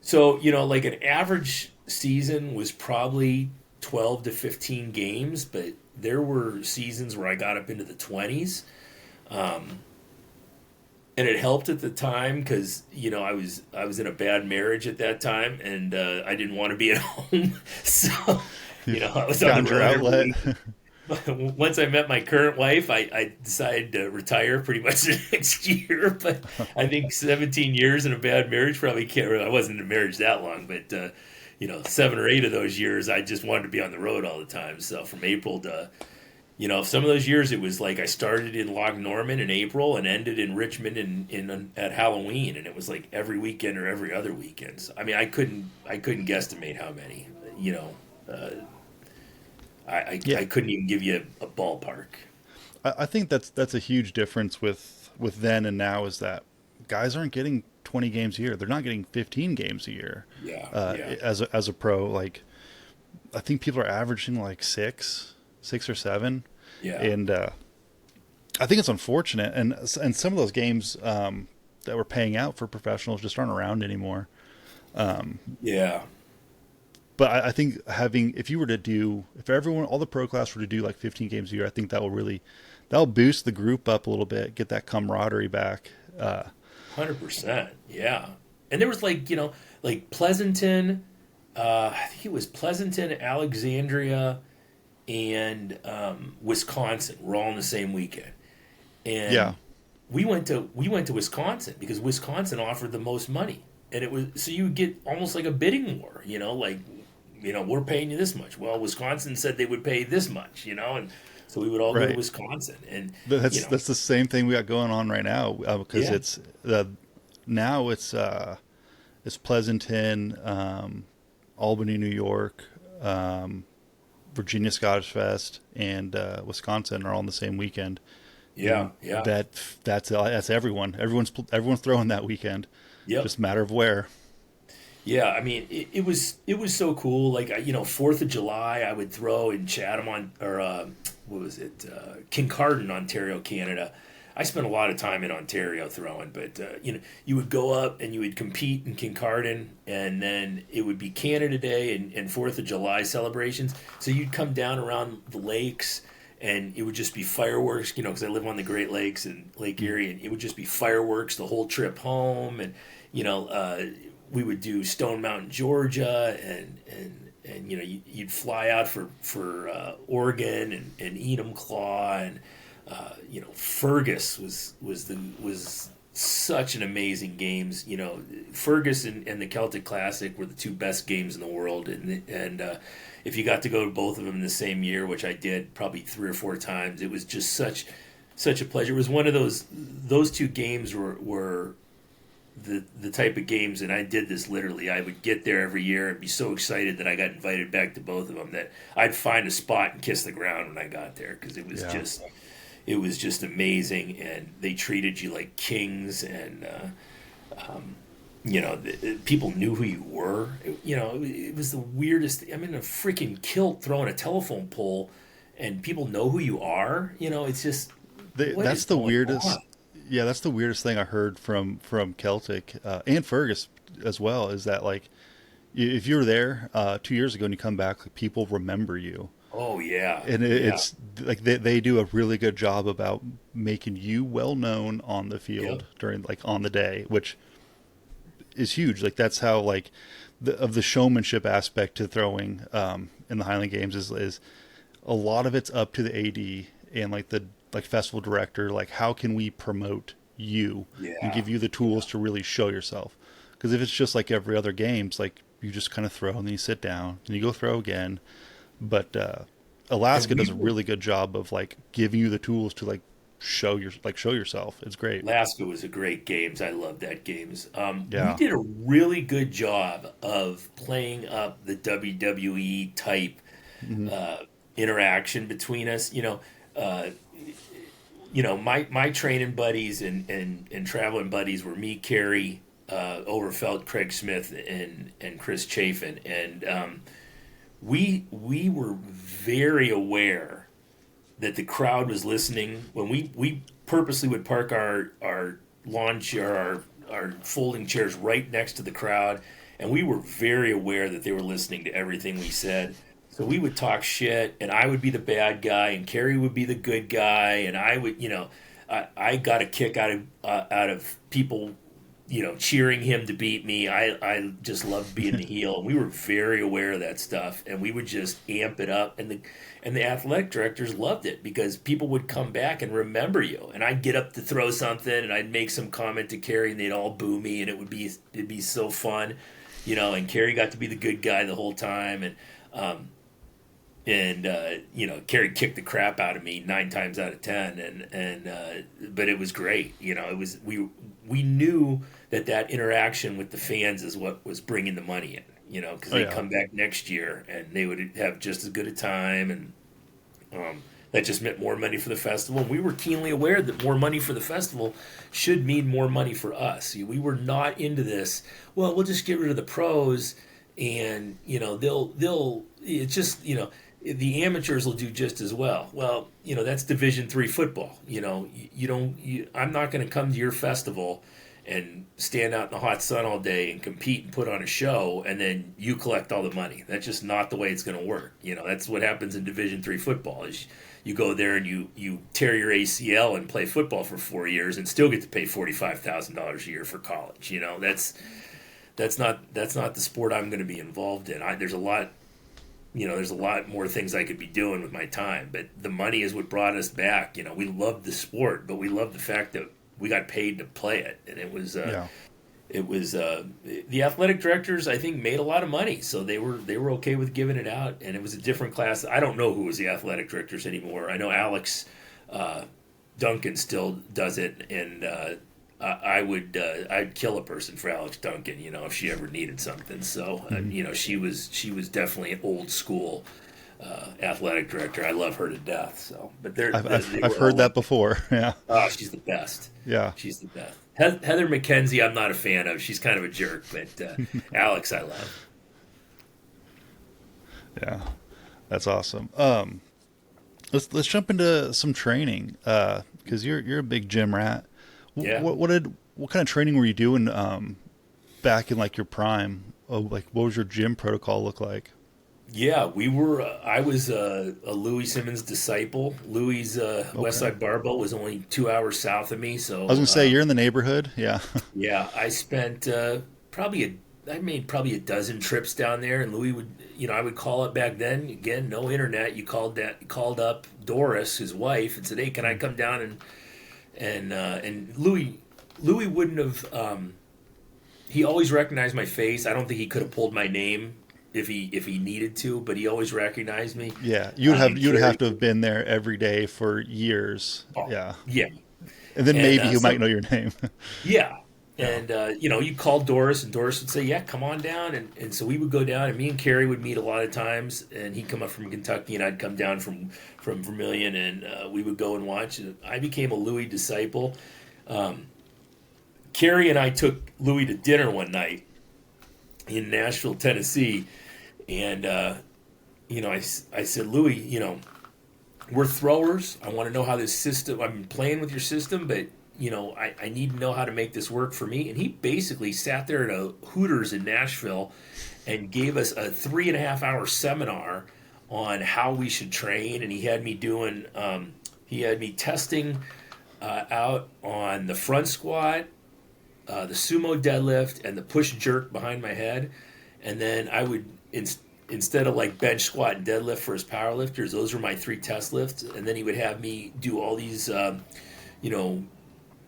So, like an average season was probably 12 to 15 games, but there were seasons where I got up into the 20s. And it helped at the time because I was in a bad marriage at that time, and I didn't want to be at home, so I was on Found the your road outlet. every week. Once I met my current wife, I decided to retire pretty much the next year. But I think 17 years in a bad marriage probably can't. I wasn't in a marriage that long, but 7 or 8 of those years, I just wanted to be on the road all the time. So from April to some of those years, it was like I started in Loch Norman in April and ended in Richmond in at Halloween, and it was like every weekend or every other weekend. So, I mean, I couldn't guesstimate how many. Yeah. I couldn't even give you a ballpark. I think that's a huge difference with then and now, is that guys aren't getting 20 games a year. They're not getting 15 games a year. Yeah, yeah, As a pro, like I think people are averaging like six or seven, yeah, and I think it's unfortunate. And some of those games that were paying out for professionals just aren't around anymore. yeah. But I think having, if you were to do, if everyone, all the pro class were to do like 15 games a year, I think that will really, that'll boost the group up a little bit, get that camaraderie back. 100%. Yeah. And there was like, like Pleasanton, I think it was Pleasanton, Alexandria, and Wisconsin were all in the same weekend. Yeah, And we went to Wisconsin because Wisconsin offered the most money. And it was so you would get almost like a bidding war, like we're paying you this much. Well, Wisconsin said they would pay this much, and so we would all go to right. Wisconsin, and That's the same thing we got going on right now because yeah, it's now it's Pleasanton, Albany, New York, Virginia Scottish Fest, and Wisconsin are all on the same weekend, yeah, and yeah, that's everyone. Everyone's throwing that weekend. yep. Just a matter of where. Yeah, I mean, it was so cool. Like, 4th of July, I would throw in Chatham or what was it, Kincardine, Ontario, Canada. I spent a lot of time in Ontario throwing, but you would go up and you would compete in Kincardine, and then it would be Canada Day and 4th of July celebrations. So you'd come down around the lakes, and it would just be fireworks, because I live on the Great Lakes and Lake Erie, and it would just be fireworks the whole trip home, and you know, uh, we would do Stone Mountain, Georgia, and you'd fly out for Oregon and Enumclaw, and Fergus was such an amazing games. Fergus and the Celtic Classic were the two best games in the world, and if you got to go to both of them in the same year, which I did probably 3 or 4 times, it was just such a pleasure. It was one of those two games were the type of games, and I did this literally. I would get there every year and be so excited that I got invited back to both of them that I'd find a spot and kiss the ground when I got there because Yeah. it was just amazing, and they treated you like kings, and people knew who you were. It was the weirdest. I'm in a freaking kilt throwing a telephone pole, and people know who you are. It's just what That's is the going weirdest. on? Yeah, that's the weirdest thing I heard from Celtic and Fergus as well. Is that like if you were there 2 years ago and you come back, like, people remember you, Oh yeah, and yeah, it's like they do a really good job about making you well known on the yep, field during like on the day, which is huge. Like that's how like the showmanship aspect to throwing in the Highland Games is a lot of it's up to the AD and like the like festival director. Like how can we promote you and yeah, give you the yeah. tools to really show yourself? Because if it's just like every other games, like you just kind of throw and then you sit down and you go throw again. But And Alaska we does a were really good job of like giving you the tools to like show yourself. It's great. Alaska was a great games. I loved that games. We Yeah. did a really good job of playing up the WWE type Hmm. uh, interaction between us. Uh, my training buddies and traveling buddies were me, Kerry, Overfelt, Craig Smith, and Chris Chafin, and we were very aware that the crowd was listening when we purposely would park our lawn chair, our folding chairs right next to the crowd, and we were very aware that they were listening to everything we said. So we would talk shit, and I would be the bad guy, and Kerry would be the good guy, and I would, I got a kick out of people, cheering him to beat me. I just loved being the heel, and we were very aware of that stuff, and we would just amp it up, and the athletic directors loved it because people would come back and remember you, and I'd get up to throw something, and I'd make some comment to Kerry, and they'd all boo me, and it'd be so fun, and Kerry got to be the good guy the whole time, um, and Kerry kicked the crap out of me 9 times out of 10, but it was great. It was we knew that interaction with the fans is what was bringing the money in. Because Oh they'd yeah. come back next year and they would have just as good a time, and That just meant more money for the festival. And we were keenly aware that more money for the festival should mean more money for us. We were not into this. Well, we'll just get rid of the pros, and they'll it's just the amateurs will do just as well. Well, that's Division 3 football. I'm not going to come to your festival and stand out in the hot sun all day and compete and put on a show, and then you collect all the money. That's just not the way it's going to work. That's what happens in Division 3 football. Is you go there and you tear your ACL and play football for 4 years and still get to pay $45,000 a year for college. That's not the sport I'm going to be involved in. There's a lot more things I could be doing with my time, but the money is what brought us back. We loved the sport, but we loved the fact that we got paid to play it, and it was the athletic directors, I think, made a lot of money, so they were okay with giving it out, and it was a different class. I don't know who was the athletic directors anymore. I know Alex Duncan still does it, and I'd kill a person for Alex Duncan, if she ever needed something. So she was definitely an old school athletic director. I love her to death. So, but I've heard that before. Yeah. Oh, she's the best. Yeah. She's the best. Heather McKenzie, I'm not a fan of. She's kind of a jerk, but Alex, I love. Yeah, that's awesome. Let's jump into some training because you're a big gym rat. Yeah. What kind of training were you doing back in like your prime? Oh, like what was your gym protocol look like? Yeah, we were. I was a Louis Simmons disciple. Louis' Westside Barbell was only 2 hours south of me, so I was gonna say you're in the neighborhood. Yeah. Yeah, I spent I made probably a dozen trips down there, and Louis would, I would call it back then. Again, no internet. You called up Doris, his wife, and said, "Hey, can I come down?" And Louis wouldn't have. He always recognized my face. I don't think he could have pulled my name if he needed to, but he always recognized me. Yeah, you'd have to have been there every day for years. Oh, yeah. Yeah. And then maybe he might know your name. Yeah. And, you called Doris, and Doris would say, yeah, come on down. And so we would go down, and me and Carrie would meet a lot of times, and he'd come up from Kentucky, and I'd come down from Vermilion, and we would go and watch. And I became a Louis disciple. Carrie and I took Louis to dinner one night in Nashville, Tennessee, and, I said, Louis, we're throwers. I want to know how this system, I'm playing with your system, but I need to know how to make this work for me. And he basically sat there at a Hooters in Nashville and gave us a 3.5-hour seminar on how we should train. And he had me testing out on the front squat, the sumo deadlift, and the push jerk behind my head. And then I would, instead of like bench squat and deadlift for his power lifters, those were my 3 test lifts. And then he would have me do all these,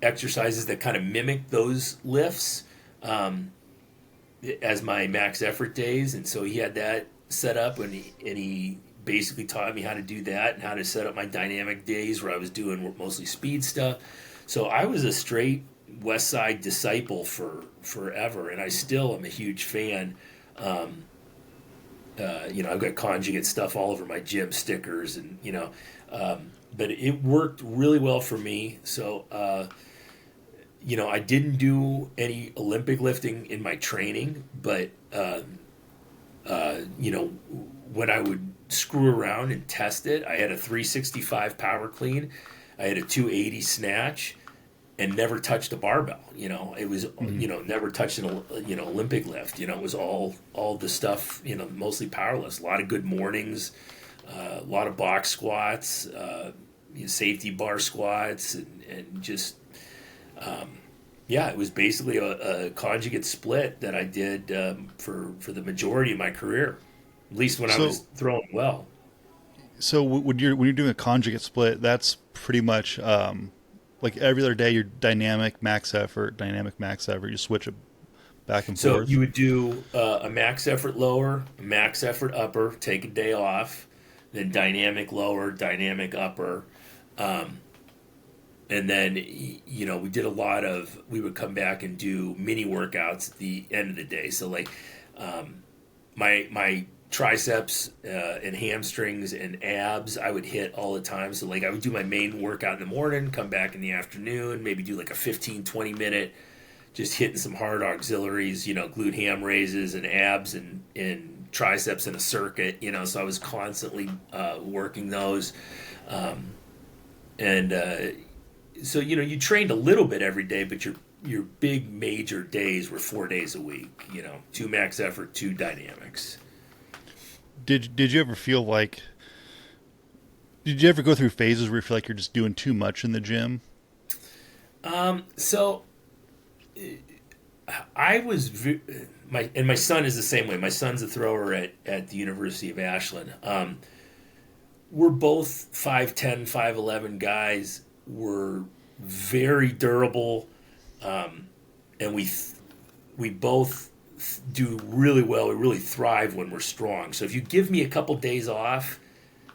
exercises that kind of mimic those lifts as my max effort days. And so he had that set up, and he basically taught me how to do that and how to set up my dynamic days where I was doing mostly speed stuff. So I was a straight West Side disciple for forever, and I still am a huge fan. I've got conjugate stuff all over my gym, stickers, and but it worked really well for me. So I didn't do any Olympic lifting in my training, but when I would screw around and test it, I had a 365 power clean, I had a 280 snatch, and never touched a barbell. It was never touched an Olympic lift. It was all the stuff. Mostly powerless. A lot of good mornings, a lot of box squats, safety bar squats, and just. It was basically a conjugate split that I did for the majority of my career, at least when I was throwing well. So when you're doing a conjugate split, that's pretty much like every other day you're dynamic max effort. You switch it back and forth. So you would do a max effort lower, a max effort upper, take a day off, then dynamic lower, dynamic upper. And then, we did we would come back and do mini workouts at the end of the day. So like, my triceps and hamstrings and abs I would hit all the time. So like I would do my main workout in the morning, come back in the afternoon, maybe do like a 15-20 minute just hitting some hard auxiliaries, glute ham raises and abs and triceps in a circuit, so I was constantly working those. And so, you trained a little bit every day, but your big major days were 4 days a week, two max effort, two dynamics. Did you ever feel like? Did you ever go through phases where you feel like you're just doing too much in the gym? So I was my son is the same way. My son's a thrower at the University of Ashland. We're both 5'10", 5'11" guys. We're very durable, and we both do really well. We really thrive when we're strong. So if you give me a couple days off,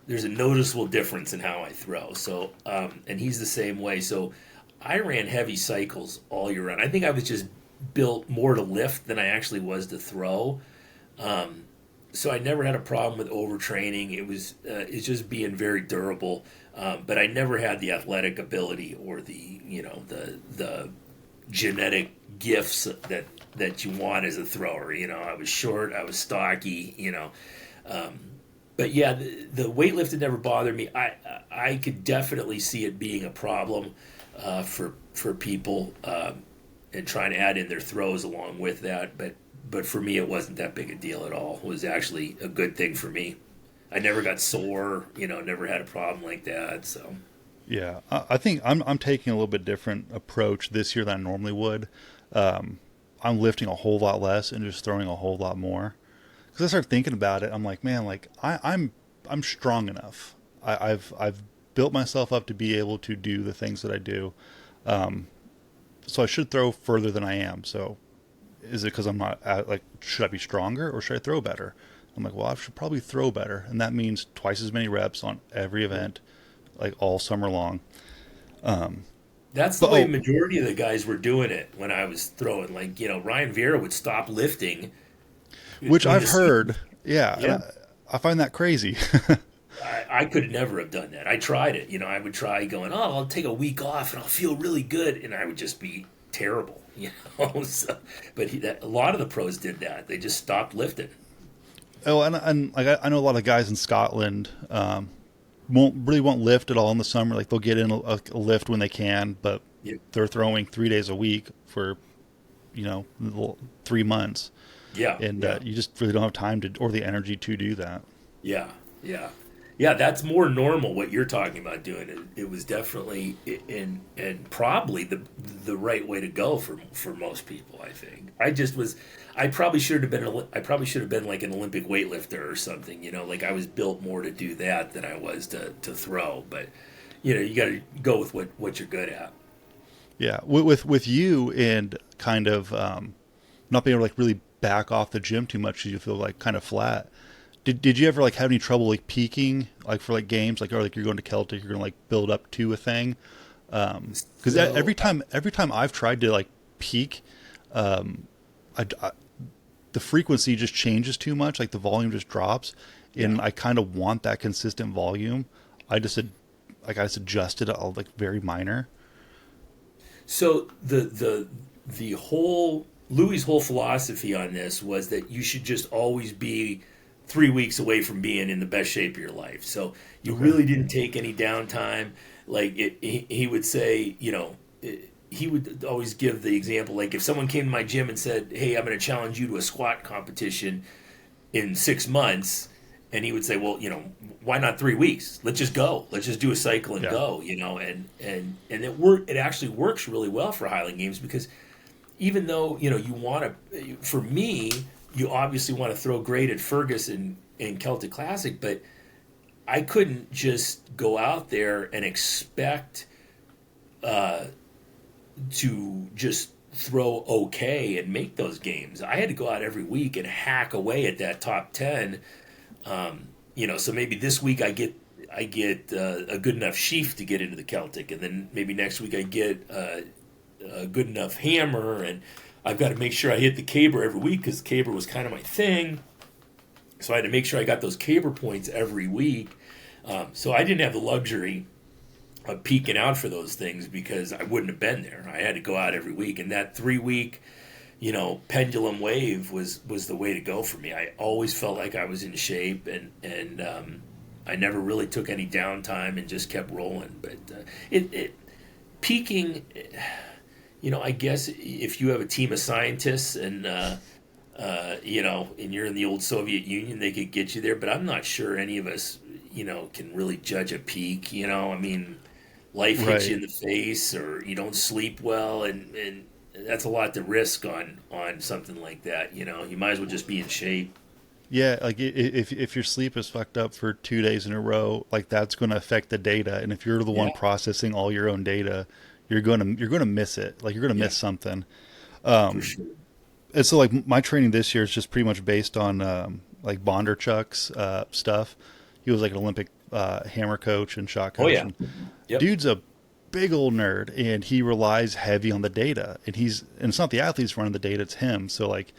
there's a noticeable difference in how I throw. So and he's the same way. So I ran heavy cycles all year round. I think I was just built more to lift than I actually was to throw. So I never had a problem with overtraining. It's just being very durable. But I never had the athletic ability or the genetic gifts that you want as a thrower. I was short, I was stocky. But yeah, the weightlifting never bothered me. I could definitely see it being a problem for people and trying to add in their throws along with that. But for me, it wasn't that big a deal at all. It was actually a good thing for me. I never got sore, never had a problem like that. So Yeah, I think I'm taking a little bit different approach this year than I normally would. I'm lifting a whole lot less and just throwing a whole lot more. Because I started thinking about it, I'm like, man, like I'm strong enough. I've built myself up to be able to do the things that I do. So I should throw further than I am. So is it because I'm not like, should I be stronger or should I throw better? I'm like, well, I should probably throw better, and that means twice as many reps on every event, like all summer long. That's the way majority of the guys were doing it when I was throwing. Like, Ryan Vera would stop lifting. Which I've heard. Yeah. Yeah. I find that crazy. I could never have done that. I tried it. I would try going, I'll take a week off and I'll feel really good. And I would just be terrible, So, but a lot of the pros did that. They just stopped lifting. Oh, and like I know a lot of guys in Scotland won't lift at all in the summer. Like they'll get in a lift when they can, but Yeah. they're throwing 3 days a week for 3 months. Yeah. And Yeah. you just really don't have time to or the energy to do that. Yeah. Yeah. Yeah, that's more normal what you're talking about doing. It was definitely and probably the right way to go for most people. I think I probably should have been like an Olympic weightlifter or something. Like I was built more to do that than I was to throw. But you got to go with what you're good at. Yeah, with you and kind of not being able to like really back off the gym too much, you feel like kind of flat. Did you ever like have any trouble like peaking like for like games like or like you're going to Celtic, you're going to like build up to a thing? Because every time I've tried to like peak, I the frequency just changes too much, like the volume just drops, and I kind of want that consistent volume. I just adjusted it all like very minor. So the whole Louis' whole philosophy on this was that you should just always be 3 weeks away from being in the best shape of your life. So you really didn't take any downtime. Like he would say, he would always give the example, like if someone came to my gym and said, hey, I'm going to challenge you to a squat competition in 6 months. And he would say, well, why not 3 weeks? Let's just go. Let's just do a cycle and go, and it actually works really well for Highland Games because even though, you want to, for me, you obviously want to throw great at Ferguson and Celtic Classic, but I couldn't just go out there and expect to just throw okay and make those games. I had to go out every week and hack away at that top 10. So maybe this week I get a good enough sheaf to get into the Celtic, and then maybe next week I get a good enough hammer, and I've got to make sure I hit the caber every week because caber was kind of my thing. So I had to make sure I got those caber points every week. So I didn't have the luxury of peeking out for those things because I wouldn't have been there. I had to go out every week, and that 3 week, pendulum wave was the way to go for me. I always felt like I was in shape, and I never really took any downtime and just kept rolling. But it peaking, I guess if you have a team of scientists and you're in the old Soviet Union, they could get you there. But I'm not sure any of us, can really judge a peak. I mean, life hits you Right. in the face, or you don't sleep well, and that's a lot to risk on something like that. You might as well just be in shape. Yeah, like if your sleep is fucked up for 2 days in a row, like that's going to affect the data. And if you're the one Yeah, processing all your own data, you're gonna miss it. Like you're gonna yeah, miss something. for sure. And so like my training this year is just pretty much based on like Bondarchuk's stuff. He was like an Olympic hammer coach and shot Oh coach, yeah, and yep, dude's a big old nerd, and he relies heavy on the data. And it's not the athletes running the data; it's him. So like,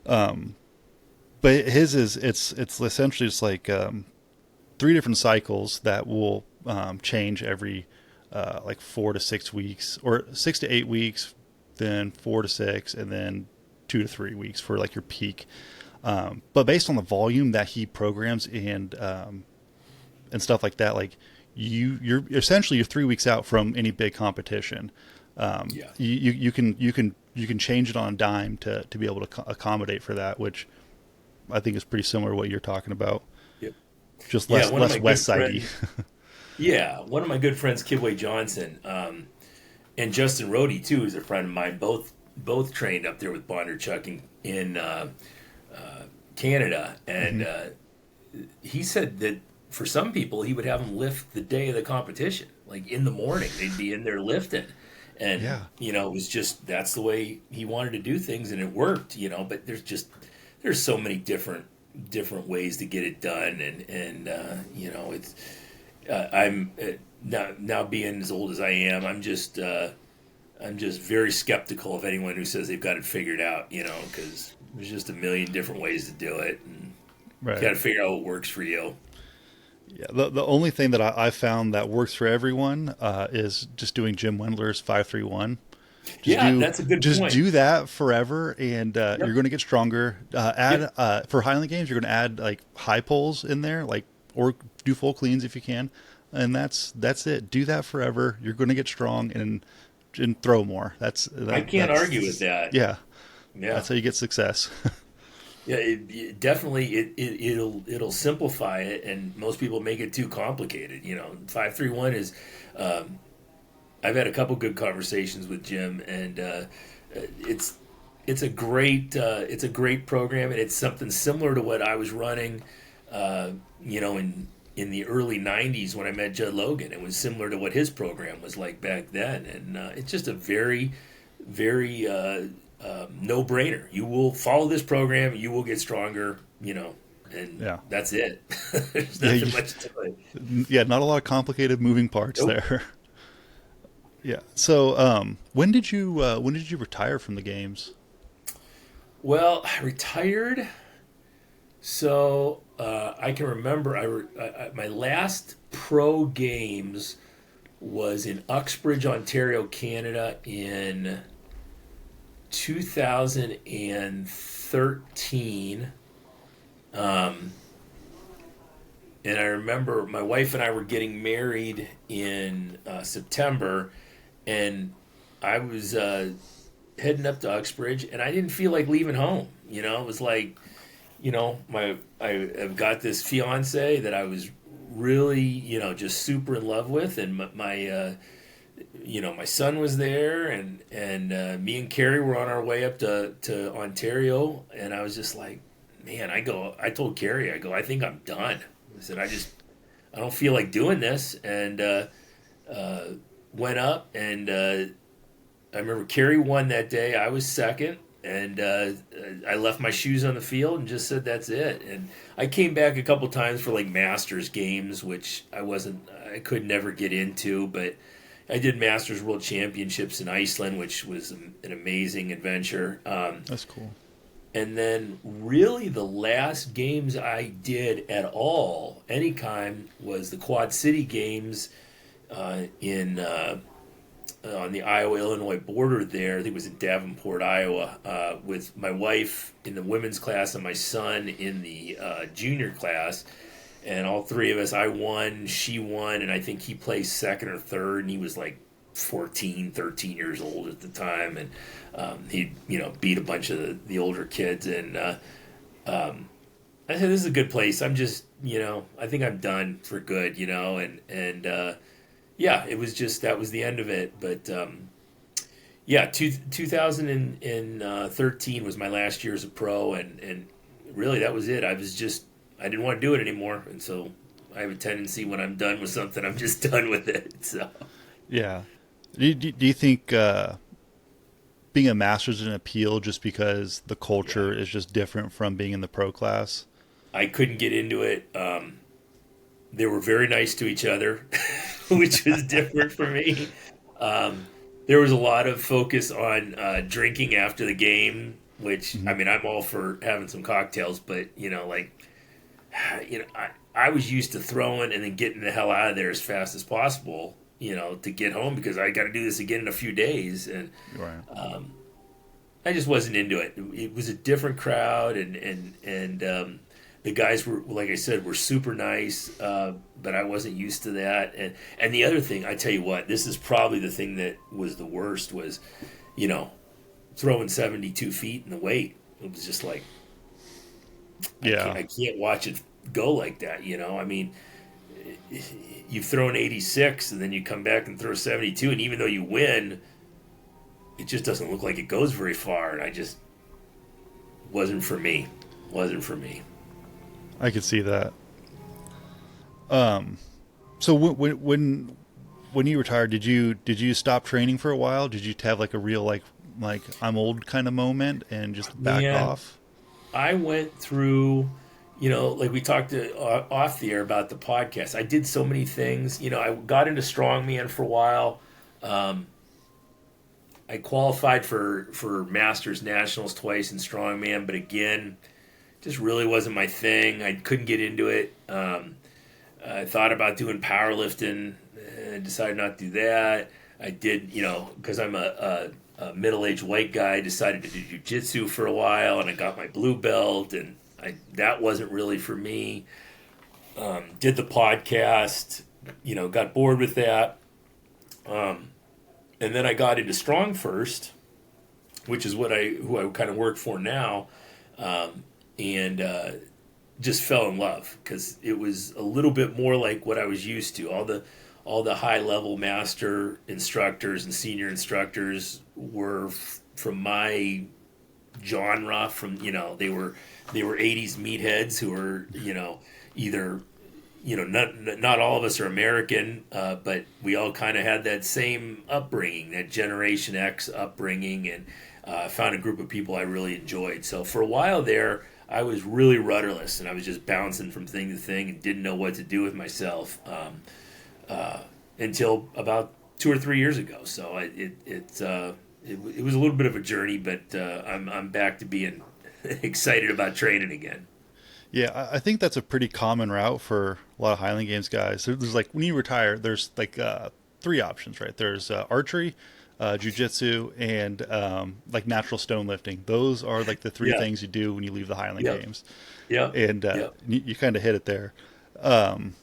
but his is it's essentially just like three different cycles that will change every like 4 to 6 weeks, or 6 to 8 weeks, then 4 to 6, and then 2 to 3 weeks for like your peak. But based on the volume that he programs and stuff like that, like you're essentially you're 3 weeks out from any big competition. yeah, You can change it on a dime to be able to accommodate for that, which I think is pretty similar to what you're talking about. yep, Just yeah. less One of less my West good Sidey. friends, yeah, one of my good friends, Kidway Johnson, and Justin Rohde too, is a friend of mine. Both trained up there with Bondarchuk in Canada, and Hmm. he said that for some people he would have them lift the day of the competition, like in the morning. They'd be in there lifting, and Yeah. it was just that's the way he wanted to do things, and it worked. But there's so many different ways to get it done, and it's I'm now being as old as I am, I'm just very skeptical of anyone who says they've got it figured out, because there's just a million different ways to do it, and you got Right. to figure out what works for you. Yeah. The only thing that I found that works for everyone is just doing Jim Wendler's 5-3-1. Just Yeah, do that's a good just point. do that forever, and you're Yep, going to get stronger. yep. Add for Highland Games, you're going to add like high pulls in there, like, or do full cleans if you can, and that's it. Do that forever. You're going to get strong and throw more. I can't argue with That's that. yeah. Yeah, That's how you get success. yeah. It definitely it'll simplify it, and most people make it too complicated. 5-3-1 is. Um, I've had a couple good conversations with Jim, and it's it's a great program, and it's something similar to what I was running, uh, in the early '90s when I met Judd Logan. It was similar to what his program was like back then, and it's just a very no brainer. You will follow this program, you will get stronger, and Yeah. that's it. There's Yeah. nothing much to it. Yeah. Not a lot of complicated moving parts Nope. there. Yeah. So, when did you retire from the games? Well, I retired. So I can remember my last pro games was in Uxbridge, Ontario, Canada in 2013. Um, and I remember my wife and I were getting married in September, and I was heading up to Uxbridge, and I didn't feel like leaving home. It was like I have got this fiance that I was really just super in love with, and my son was there, and me and Carrie were on our way up to Ontario, and I was just like, man, I told Carrie, I think I'm done. I said I don't feel like doing this, and uh, went up, and I remember Carrie won that day. I was second, and I left my shoes on the field and just said that's it. And I came back a couple times for like Masters games, which I could never get into, but I did Masters World Championships in Iceland, which was an amazing adventure. That's cool. And then really the last games I did at all, any kind, was the Quad City Games in on the Iowa-Illinois border there. I think it was in Davenport, Iowa, with my wife in the women's class and my son in the junior class. And all three of us, I won, she won, and I think he placed second or third, and he was like 14, 13 years old at the time. And he, beat a bunch of the older kids. And I said, this is a good place. I'm just, I think I'm done for good, and yeah, it was just, that was the end of it. But yeah, 2013 was my last year as a pro, and really that was it. I didn't want to do it anymore, and so I have a tendency when I'm done with something, I'm just done with it. So Yeah. Do you think being a master's is an appeal just because the culture is just different from being in the pro class? I couldn't get into it. They were very nice to each other, which was different for me. There was a lot of focus on drinking after the game, which, Mm-hmm. I mean, I'm all for having some cocktails, but I was used to throwing and then getting the hell out of there as fast as possible, to get home because I got to do this again in a few days, and Right. I just wasn't into it. It was a different crowd, and the guys were, like I said, were super nice, but I wasn't used to that. And the other thing, I tell you what, this is probably the thing that was the worst was, throwing 72 feet in the weight. It was just like, Yeah. I can't watch it go like that. I mean, you've thrown 86 and then you come back and throw 72, and even though you win, it just doesn't look like it goes very far. And I just wasn't for me. Wasn't for me. I could see that. So when you retired, did you stop training for a while? Did you have like a real like I'm old kind of moment and just back Man, off? I went through, like we talked off the air about the podcast. I did so many things. I got into strongman for a while. I qualified for Masters Nationals twice in strongman, but again, just really wasn't my thing. I couldn't get into it. I thought about doing powerlifting. Decided not to do that. I did, because I'm a middle-aged white guy. I decided to do jiu-jitsu for a while, and I got my blue belt, and that wasn't really for me. Did the podcast, got bored with that. And then I got into StrongFirst, which is who I kind of work for now, and just fell in love because it was a little bit more like what I was used to. All the high level master instructors and senior instructors were from my genre. From they were 80s meatheads who were either not all of us are American, but we all kind of had that same upbringing, that Generation X upbringing, and found a group of people I really enjoyed. So for a while there, I was really rudderless, and I was just bouncing from thing to thing and didn't know what to do with myself until about 2 or 3 years ago. So it was a little bit of a journey, but I'm back to being excited about training again. Yeah, I think that's a pretty common route for a lot of Highland Games guys. There's like when you retire, there's like three options, right? There's archery, jujitsu, and like natural stone lifting. Those are like the three Yeah, things you do when you leave the Highland yeah, Games, yeah, and yeah. you kind of hit it there. Well,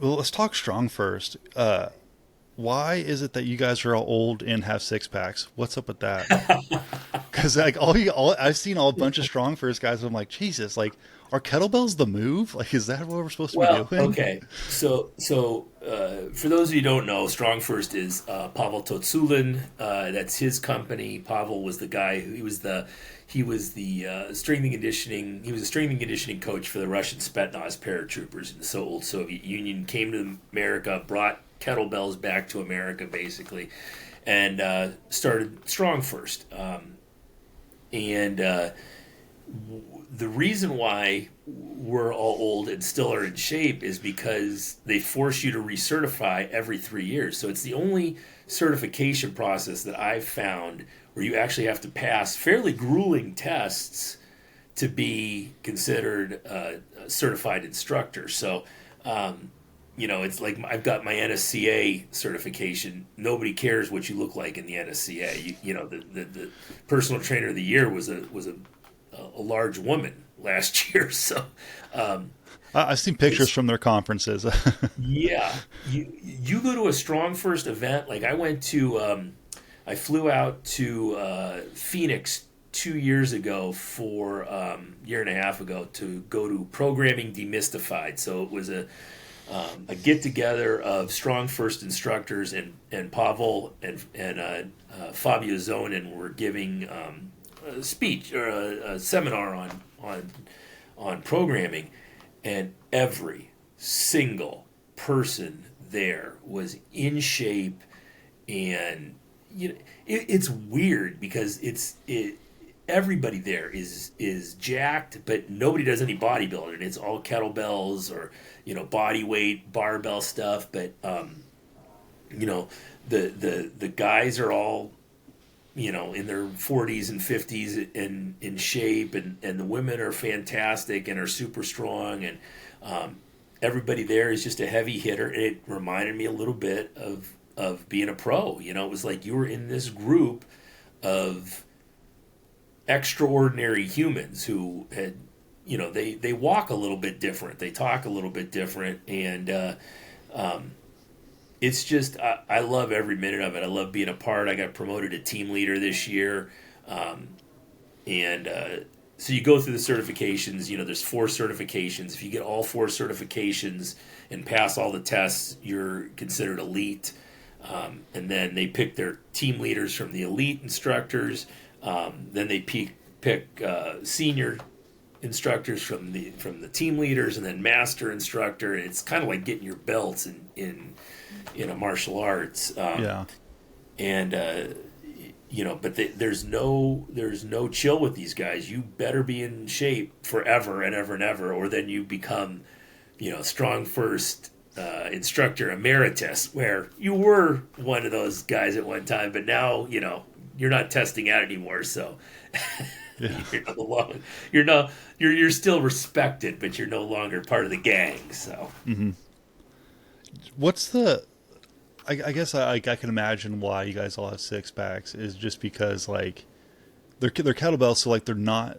let's talk strong first. Why is it that you guys are all old and have six packs? What's up with that? Because like I've seen all a bunch of strong first guys. I'm like, Jesus, like are kettlebells the move? Like, is that what we're supposed to be Well, doing? okay. So for those of you who don't know, StrongFirst is Pavel Totsulin. That's his company. Pavel was the guy who he was the strength and conditioning. He was a strength and conditioning coach for the Russian Spetsnaz paratroopers in the old Soviet Union. Came to America, brought kettlebells back to America, basically, and started StrongFirst. And the reason why we're all old and still are in shape is because they force you to recertify every 3 years. So it's the only certification process that I've found where you actually have to pass fairly grueling tests to be considered a certified instructor. So, it's like I've got my NSCA certification. Nobody cares what you look like in the NSCA. The personal trainer of the year was a large woman last year. So, I've seen pictures from their conferences. yeah, you go to a StrongFirst event. Like I flew out to Phoenix 2 years ago for year and a half ago to go to Programming Demystified. So it was a get together of StrongFirst instructors, and Pavel and Fabio Zonin were giving a speech or a seminar on programming, and every single person there was in shape, and it's weird because everybody there is jacked, but nobody does any bodybuilding. It's all kettlebells or body weight barbell stuff. But the guys are all in their 40s and 50s and in shape, and the women are fantastic and are super strong, and everybody there is just a heavy hitter. And it reminded me a little bit of being a pro. It was like you were in this group of extraordinary humans who had, they walk a little bit different, they talk a little bit different, and it's just I love every minute of it. I love being a part. I got promoted to team leader this year, and so you go through the certifications. There's 4 certifications. If you get all 4 certifications and pass all the tests, you're considered elite. And then they pick their team leaders from the elite instructors. Then they pick senior instructors from the team leaders, and then master instructor. It's kind of like getting your belts in a martial arts. Yeah. And but there's no chill with these guys. You better be in shape forever and ever and ever, or then you become StrongFirst instructor emeritus, where you were one of those guys at one time, but now you're not testing out anymore. So Yeah. you're still respected, but you're no longer part of the gang. So What's the? I guess I can imagine why you guys all have six packs is just because like they're kettlebells, so like they're not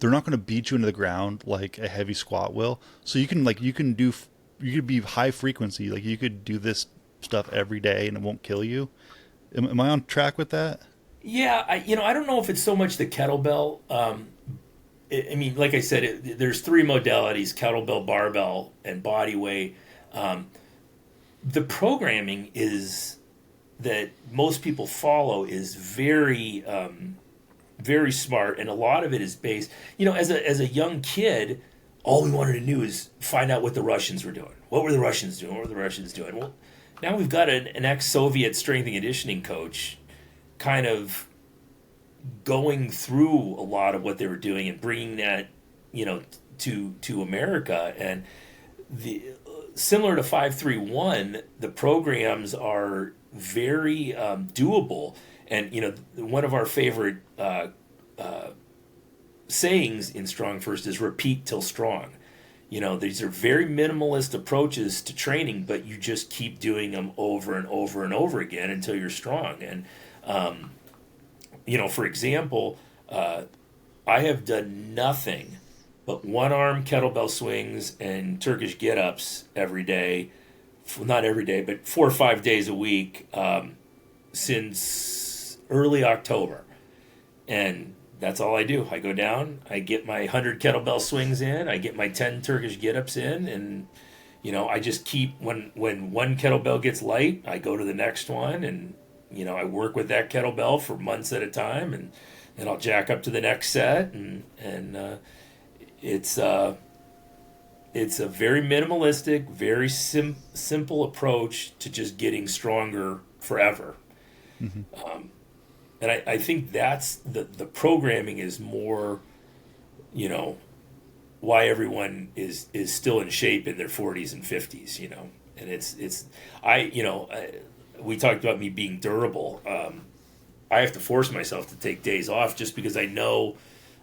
going to beat you into the ground like a heavy squat will. So you could be high frequency, like you could do this stuff every day and it won't kill you. Am I on track with that? yeah, I don't know if it's so much the kettlebell. I mean, like I said, there's 3 modalities: kettlebell, barbell, and body weight. The programming is that most people follow is very very smart, and a lot of it is based. As a young kid, all we wanted to do is find out what the Russians were doing. What were the Russians doing? What were the Russians doing? Well, now we've got an ex-Soviet strength and conditioning coach kind of going through a lot of what they were doing and bringing that to America. And the similar to 531, the programs are very doable. And one of our favorite sayings in StrongFirst is "repeat till strong." These are very minimalist approaches to training, but you just keep doing them over and over and over again until you're strong. And for example, I have done nothing but one-arm kettlebell swings and Turkish get-ups every day. Not every day, but 4 or 5 days a week since early October. And that's all I do. I go down, I get my 100 kettlebell swings in, I get my 10 Turkish get-ups in, and I just keep, when one kettlebell gets light, I go to the next one, and I work with that kettlebell for months at a time, and then I'll jack up to the next set, and it's a very minimalistic, very simple approach to just getting stronger forever. And I think that's the programming is more, why everyone is still in shape in their 40s and 50s, and we talked about me being durable. I have to force myself to take days off just because I know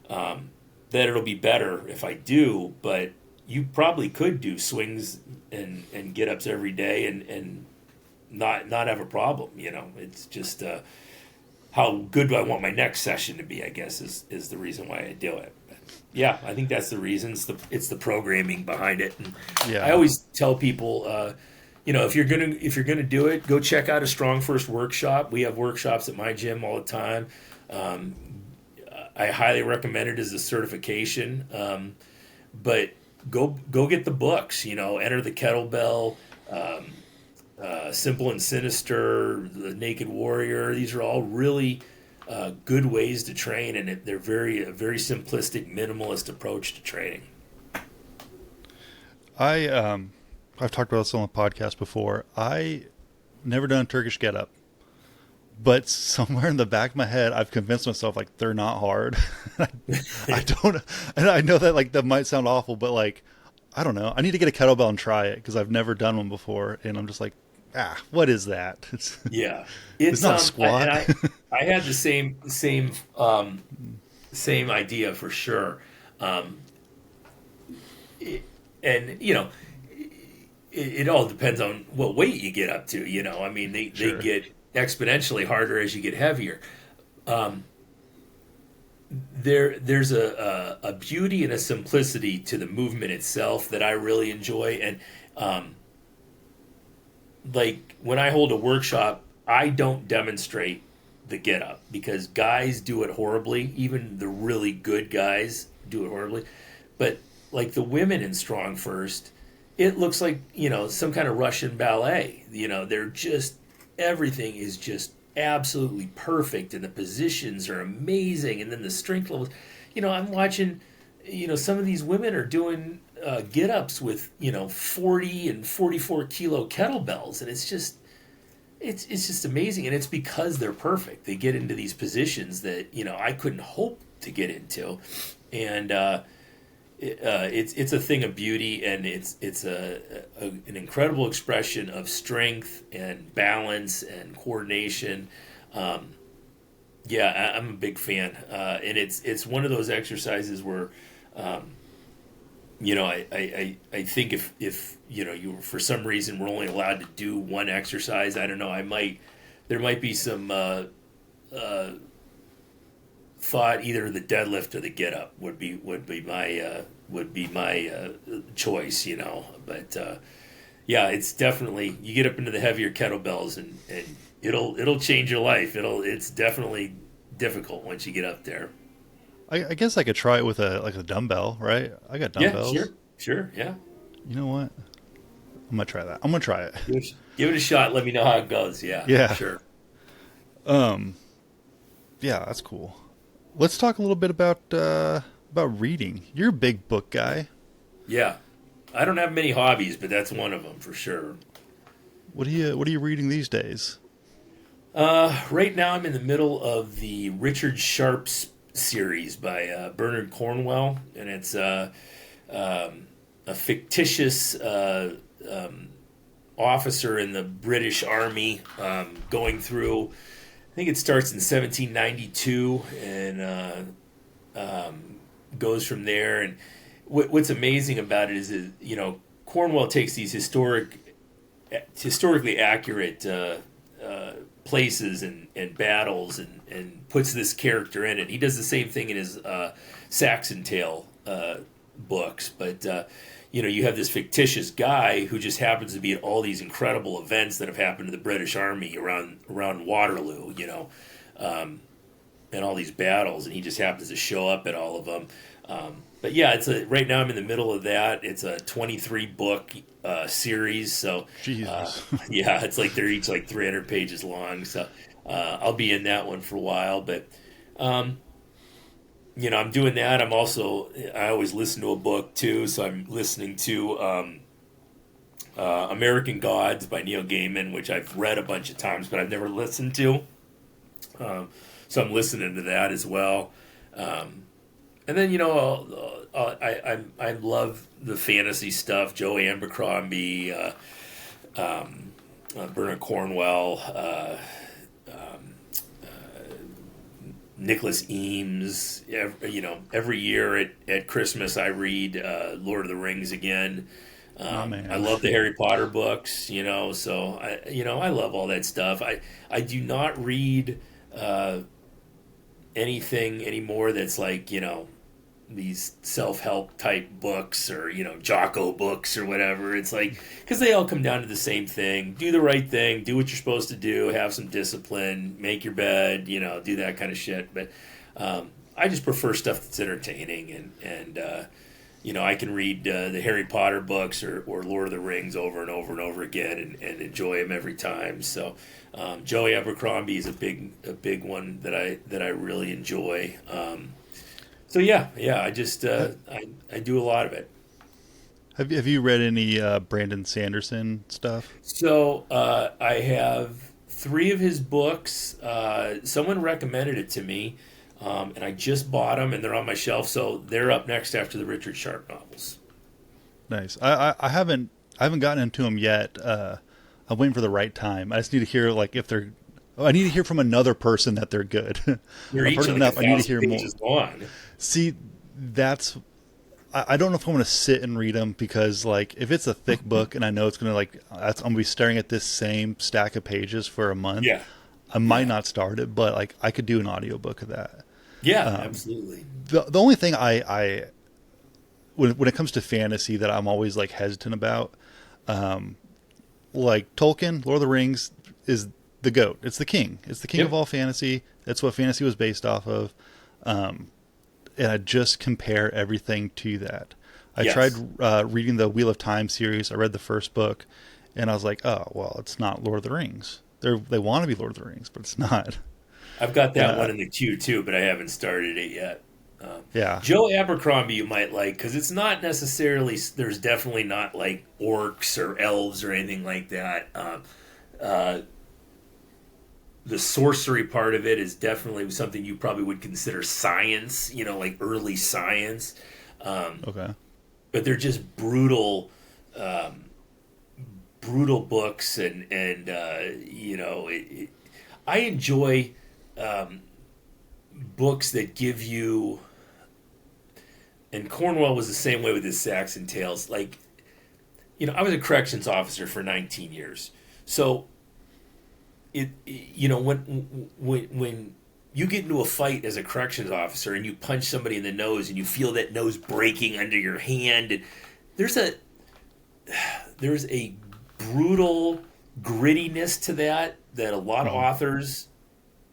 that it'll be better if I do. But you probably could do swings and get ups every day and not have a problem. It's just how good do I want my next session to be? I guess is the reason why I do it. But yeah, I think that's the reason. It's the programming behind it. And I Yeah. always tell people. If you're gonna do it, go check out a StrongFirst workshop. We have workshops at my gym all the time. Um, I highly recommend it as a certification. But go get the books. Enter the Kettlebell, Simple and Sinister, the Naked Warrior. These are all really good ways to train, and they're a very simplistic, minimalist approach to training. I I've talked about this on the podcast before. I never done a Turkish get up, but somewhere in the back of my head, I've convinced myself like they're not hard. I don't, and I know that like that might sound awful, but like I don't know. I need to get a kettlebell and try it because I've never done one before, and I'm just like, what is that? Yeah, It's not a squat. and I had the same idea for sure. Um, and it all depends on what weight you get up to. I mean, they Sure. get exponentially harder as you get heavier. Um, there's a beauty and a simplicity to the movement itself that I really enjoy. And like when I hold a workshop, I don't demonstrate the get up because guys do it horribly. Even the really good guys do it horribly. But like the women in StrongFirst, it looks like some kind of Russian ballet. They're just everything is just absolutely perfect, and the positions are amazing, and then the strength levels. I'm watching. Some of these women are doing get ups with 40 and 44 kilo kettlebells, and it's just amazing, and it's because they're perfect. They get into these positions that I couldn't hope to get into, and it's a thing of beauty, and it's an incredible expression of strength and balance and coordination. Yeah, I'm a big fan, and it's one of those exercises where, I think if you for some reason were only allowed to do one exercise, I don't know, there might be some thought either the deadlift or the get up would be my choice, but yeah, it's definitely you get up into the heavier kettlebells and it'll change your life. It's definitely difficult once you get up there. I guess I could try it with a dumbbell, right? I got Yeah, sure, dumbbells. sure, yeah. You know what? I'm gonna try that. I'm gonna try it. Give it a shot. Let me know how it goes. Yeah, Yeah. sure. Um. Yeah, that's cool. Let's talk a little bit about reading. You're a big book guy. Yeah, I don't have many hobbies, but that's one of them for sure. What are you reading these days? Right now, I'm in the middle of the Richard Sharp's series by Bernard Cornwell, and it's a fictitious officer in the British Army going through. I think it starts in 1792 and goes from there. And what's amazing about it is that, Cornwell takes these historically accurate places and battles and puts this character in it. He does the same thing in his Saxon Tale books, but you have this fictitious guy who just happens to be at all these incredible events that have happened to the British Army around Waterloo, and all these battles, and he just happens to show up at all of them. But yeah, right now I'm in the middle of that. It's a 23 book series, so Jesus. yeah, it's like they're each like 300 pages long. So I'll be in that one for a while, but I'm doing that. I always listen to a book too, so I'm listening to American Gods by Neil Gaiman, which I've read a bunch of times, but I've never listened to. So I'm listening to that as well. And then I love the fantasy stuff. Joe Abercrombie, Bernard Cornwell, Nicholas Eames. Every year at Christmas I read Lord of the Rings again. My I man. love the Harry Potter books, so I love all that stuff. I do not read uh, anything anymore that's like, these self-help type books or, Jocko books or whatever. It's like, because they all come down to the same thing: do the right thing, do what you're supposed to do, have some discipline, make your bed, do that kind of shit. But I just prefer stuff that's entertaining, and I can read the Harry Potter books or Lord of the Rings over and over and over again, and enjoy them every time. So Joey Abercrombie is a big one that I really enjoy. So yeah, I just I do a lot of it. Have you read any Brandon Sanderson stuff? So I have three of his books. Someone recommended it to me, and I just bought them, and they're on my shelf. So they're up next after the Richard Sharp novels. Nice. I haven't gotten into them yet. I'm waiting for the right time. I just need to hear like if they're. Oh, I need to hear from another person that they're good. They're I've heard each like enough. I need to 1,000 hear more. pages long. See, that's I don't know if I'm going to sit and read them because like if it's a thick book and I know it's going to I'm going to be staring at this same stack of pages for a month, Yeah, I might yeah, not start it, but like I could do an audiobook of that. yeah, absolutely. The only thing I when it comes to fantasy that I'm always like hesitant about, like Tolkien, Lord of the Rings is the goat. It's the king. It's the king of Yep. all fantasy. That's what fantasy was based off of. And I just compare everything to that. I tried Yes, reading the Wheel of Time series. I read the first book, and I was like, "Oh, well, it's not Lord of the Rings. They want to be Lord of the Rings, but it's not." I've got And that one in the queue too, but I haven't started it yet. yeah, Joe Abercrombie you might like because it's not necessarily. There's definitely not like orcs or elves or anything like that. Uh, the sorcery part of it is definitely something you probably would consider science, like early science. Um, okay, but they're just brutal books, and I enjoy um, books that give you. And Cornwell was the same way with his Saxon Tales. Like, I was a corrections officer for 19 years, so when you get into a fight as a corrections officer and you punch somebody in the nose and you feel that nose breaking under your hand, and there's a there's a brutal grittiness to that a lot of hmm, authors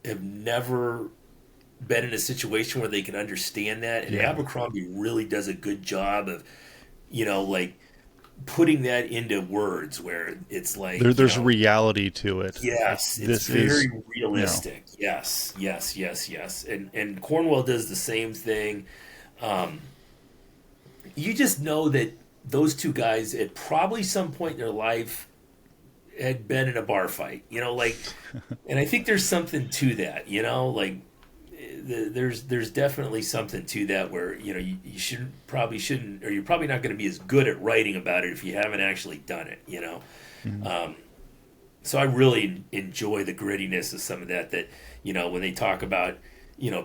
have never been in a situation where they can understand that, and yeah. Abercrombie really does a good job of like putting that into words where it's like, There's reality to it. Like yes, it's this is, very realistic. Yes, yes, yes, yes. And Cornwell does the same thing. Um, you just know that those two guys at probably some point in their life had been in a bar fight. And I think there's something to that. Like there's definitely something to that where you shouldn't, or you're probably not going to be as good at writing about it if you haven't actually done it. mhm. Um, so I really enjoy the grittiness of some of that. When they talk about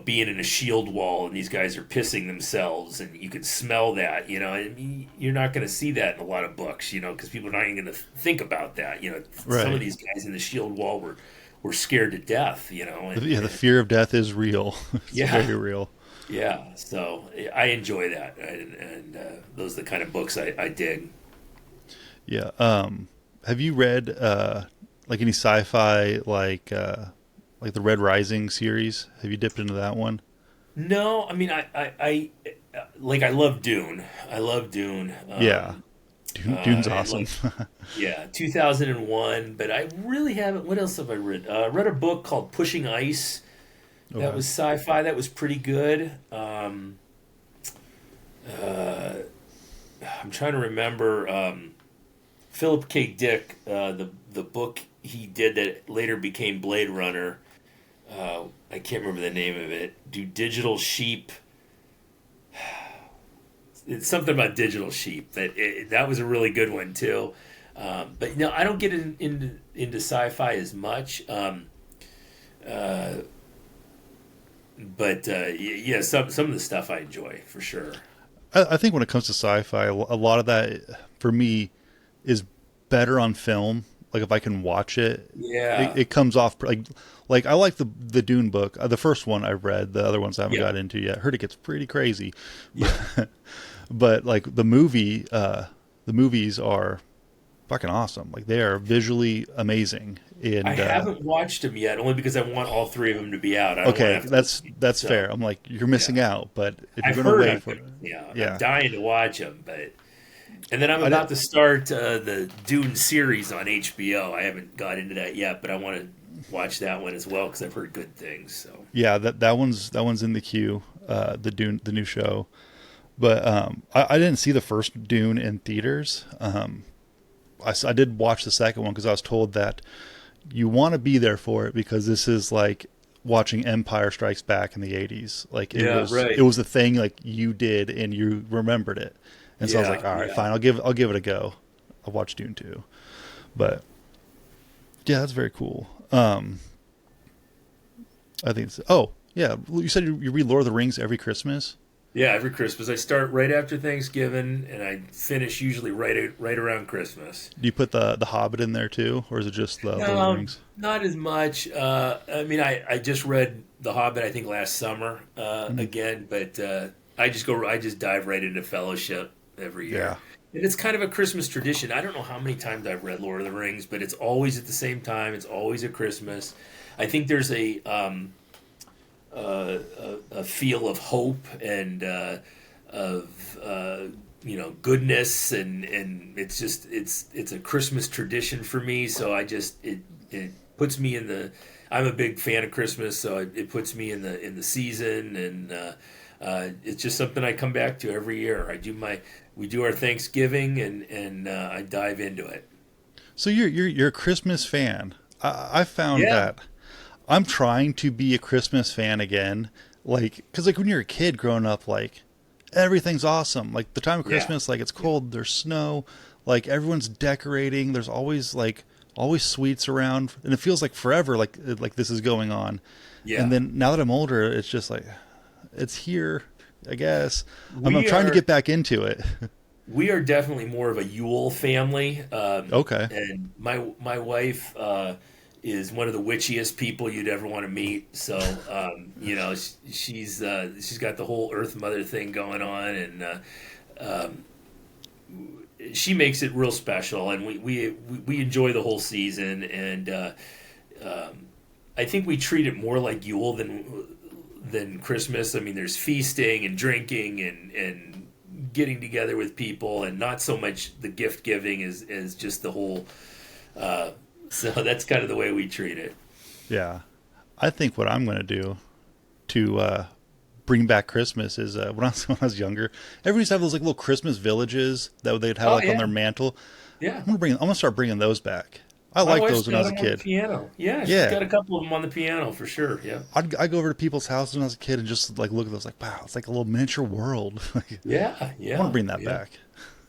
being in a shield wall and these guys are pissing themselves and you can smell that. I mean, you're not going to see that in a lot of books. Because people are not even going to think about that. Some of Right. these guys in the shield wall were scared to death. Yeah, the fear of death is real. It's Yeah, very real. yeah. So I enjoy that, and those are the kind of books I dig. Yeah. Have you read like any sci-fi like the Red Rising series? Have you dipped into that one? No, I mean I love Dune. I love Dune. Yeah. Dune's And awesome. like, yeah, 2001. But I really haven't. What else have I read? Read a book called Pushing Ice. That Okay. was sci-fi. That was pretty good. Uh, I'm trying to remember. Philip K. Dick, the book he did that later became Blade Runner. I can't remember the name of it. Do digital sheep? It's something about digital sheep. That was a really good one too. But I don't get into sci-fi as much. Uh, but yeah, some of the stuff I enjoy for sure. I think when it comes to sci-fi, a lot of that for me is better on film. Like if I can watch it, Yeah, it comes off like I like the Dune book, the first one I read. The other ones I haven't yeah, got into yet. Heard it gets pretty crazy, yeah. but like the movies are fucking awesome. Like they are visually amazing. I And haven't watched them yet, only because I want all three of them to be out. I don't want to okay, have to wait. that's So fair. I'm like you're yeah, missing out, but if you're I've gonna heard wait I'm for gonna, it, I'm yeah, dying to watch them, but and then I'm I about did. to start the Dune series on HBO. I haven't got into that yet, but I want to watch that one as well because I've heard good things. So Yeah, that one's in the queue. The new show, but I didn't see the first Dune in theaters. I did watch the second one because I was told that you want to be there for it because this is like watching Empire Strikes Back in the '80s. Like yeah, it right. was a thing like you did and you remembered it, and so I was Yeah, like, all right, yeah. fine, I'll give it a go. I'll watch Dune 2, but yeah, that's very cool. I think it's, oh yeah, you said you read Lord of the Rings every Christmas. Yeah, every Christmas I start right after Thanksgiving, and I finish usually right around Christmas. Do you put the Hobbit in there too, or is it just the Lord of the No, Rings? not as much. I mean, I just read The Hobbit, I think last summer Mm, again, but I just dive right into Fellowship every yeah. year, and it's kind of a Christmas tradition. I don't know how many times I've read Lord of the Rings, but it's always at the same time. It's always at Christmas. I think there's a feel of hope and of goodness, and it's a Christmas tradition for me. So it puts me in the. I'm a big fan of Christmas, so it puts me in the season, and it's just something I come back to every year. We do our Thanksgiving, and I dive into it. So you're a Christmas fan. I found Yeah, that I'm trying to be a Christmas fan again. Like, cause like when you're a kid growing up, like everything's awesome. Like the time of yeah, Christmas, like it's yeah, cold, there's snow, like everyone's decorating. There's always sweets around, and it feels like forever. Like this is going on. And yeah. then now that I'm older, it's just like it's here. I guess I'm We trying to are get back into it. We are definitely more of a Yule family, Okay. and my wife is one of the witchiest people you'd ever want to meet. So she's got the whole Earth Mother thing going on, and she makes it real special. And we enjoy the whole season, and I think we treat it more like Yule than Christmas. I mean, there's feasting and drinking and getting together with people, and not so much the gift giving is just the whole. Uh, so that's kind of the way we treat it. Yeah. I think what I'm going to do to bring back Christmas is when I was younger, everybody used to have those like little Christmas villages that they'd have Oh like on yeah, their mantle. yeah. I'm gonna start bringing those back. I My liked wife's those when I got was a them on the kid. piano. Yeah, she's Yeah, got a couple of them on the piano for sure. Yeah, I'd go over to people's houses when I was a kid and just like look at those like wow, it's like a little miniature world. Like, yeah, I want to yeah, bring that yeah. back.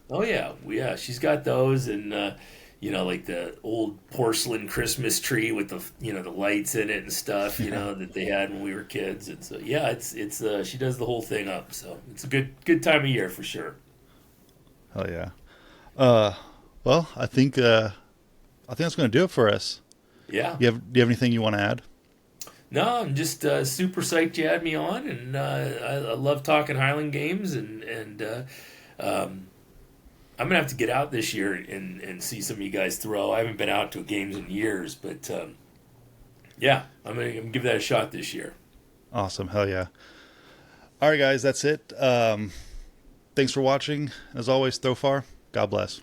Oh yeah, yeah. She's got those, and like the old porcelain Christmas tree with the lights in it and stuff. Yeah, That they had when we were kids, and so yeah, it's she does the whole thing up. So it's a good time of year for sure. hell yeah. Uh, well, I think that's gonna do it for us. Yeah. Do you have anything you want to add? No, I'm just super psyched you had me on, and I love talking Highland Games, and um, I'm gonna have to get out this year and see some of you guys throw. I haven't been out to games in years, but yeah, I'm gonna give that a shot this year. Awesome, hell yeah. All right, guys, that's it. Thanks for watching. As always, throw far. God bless.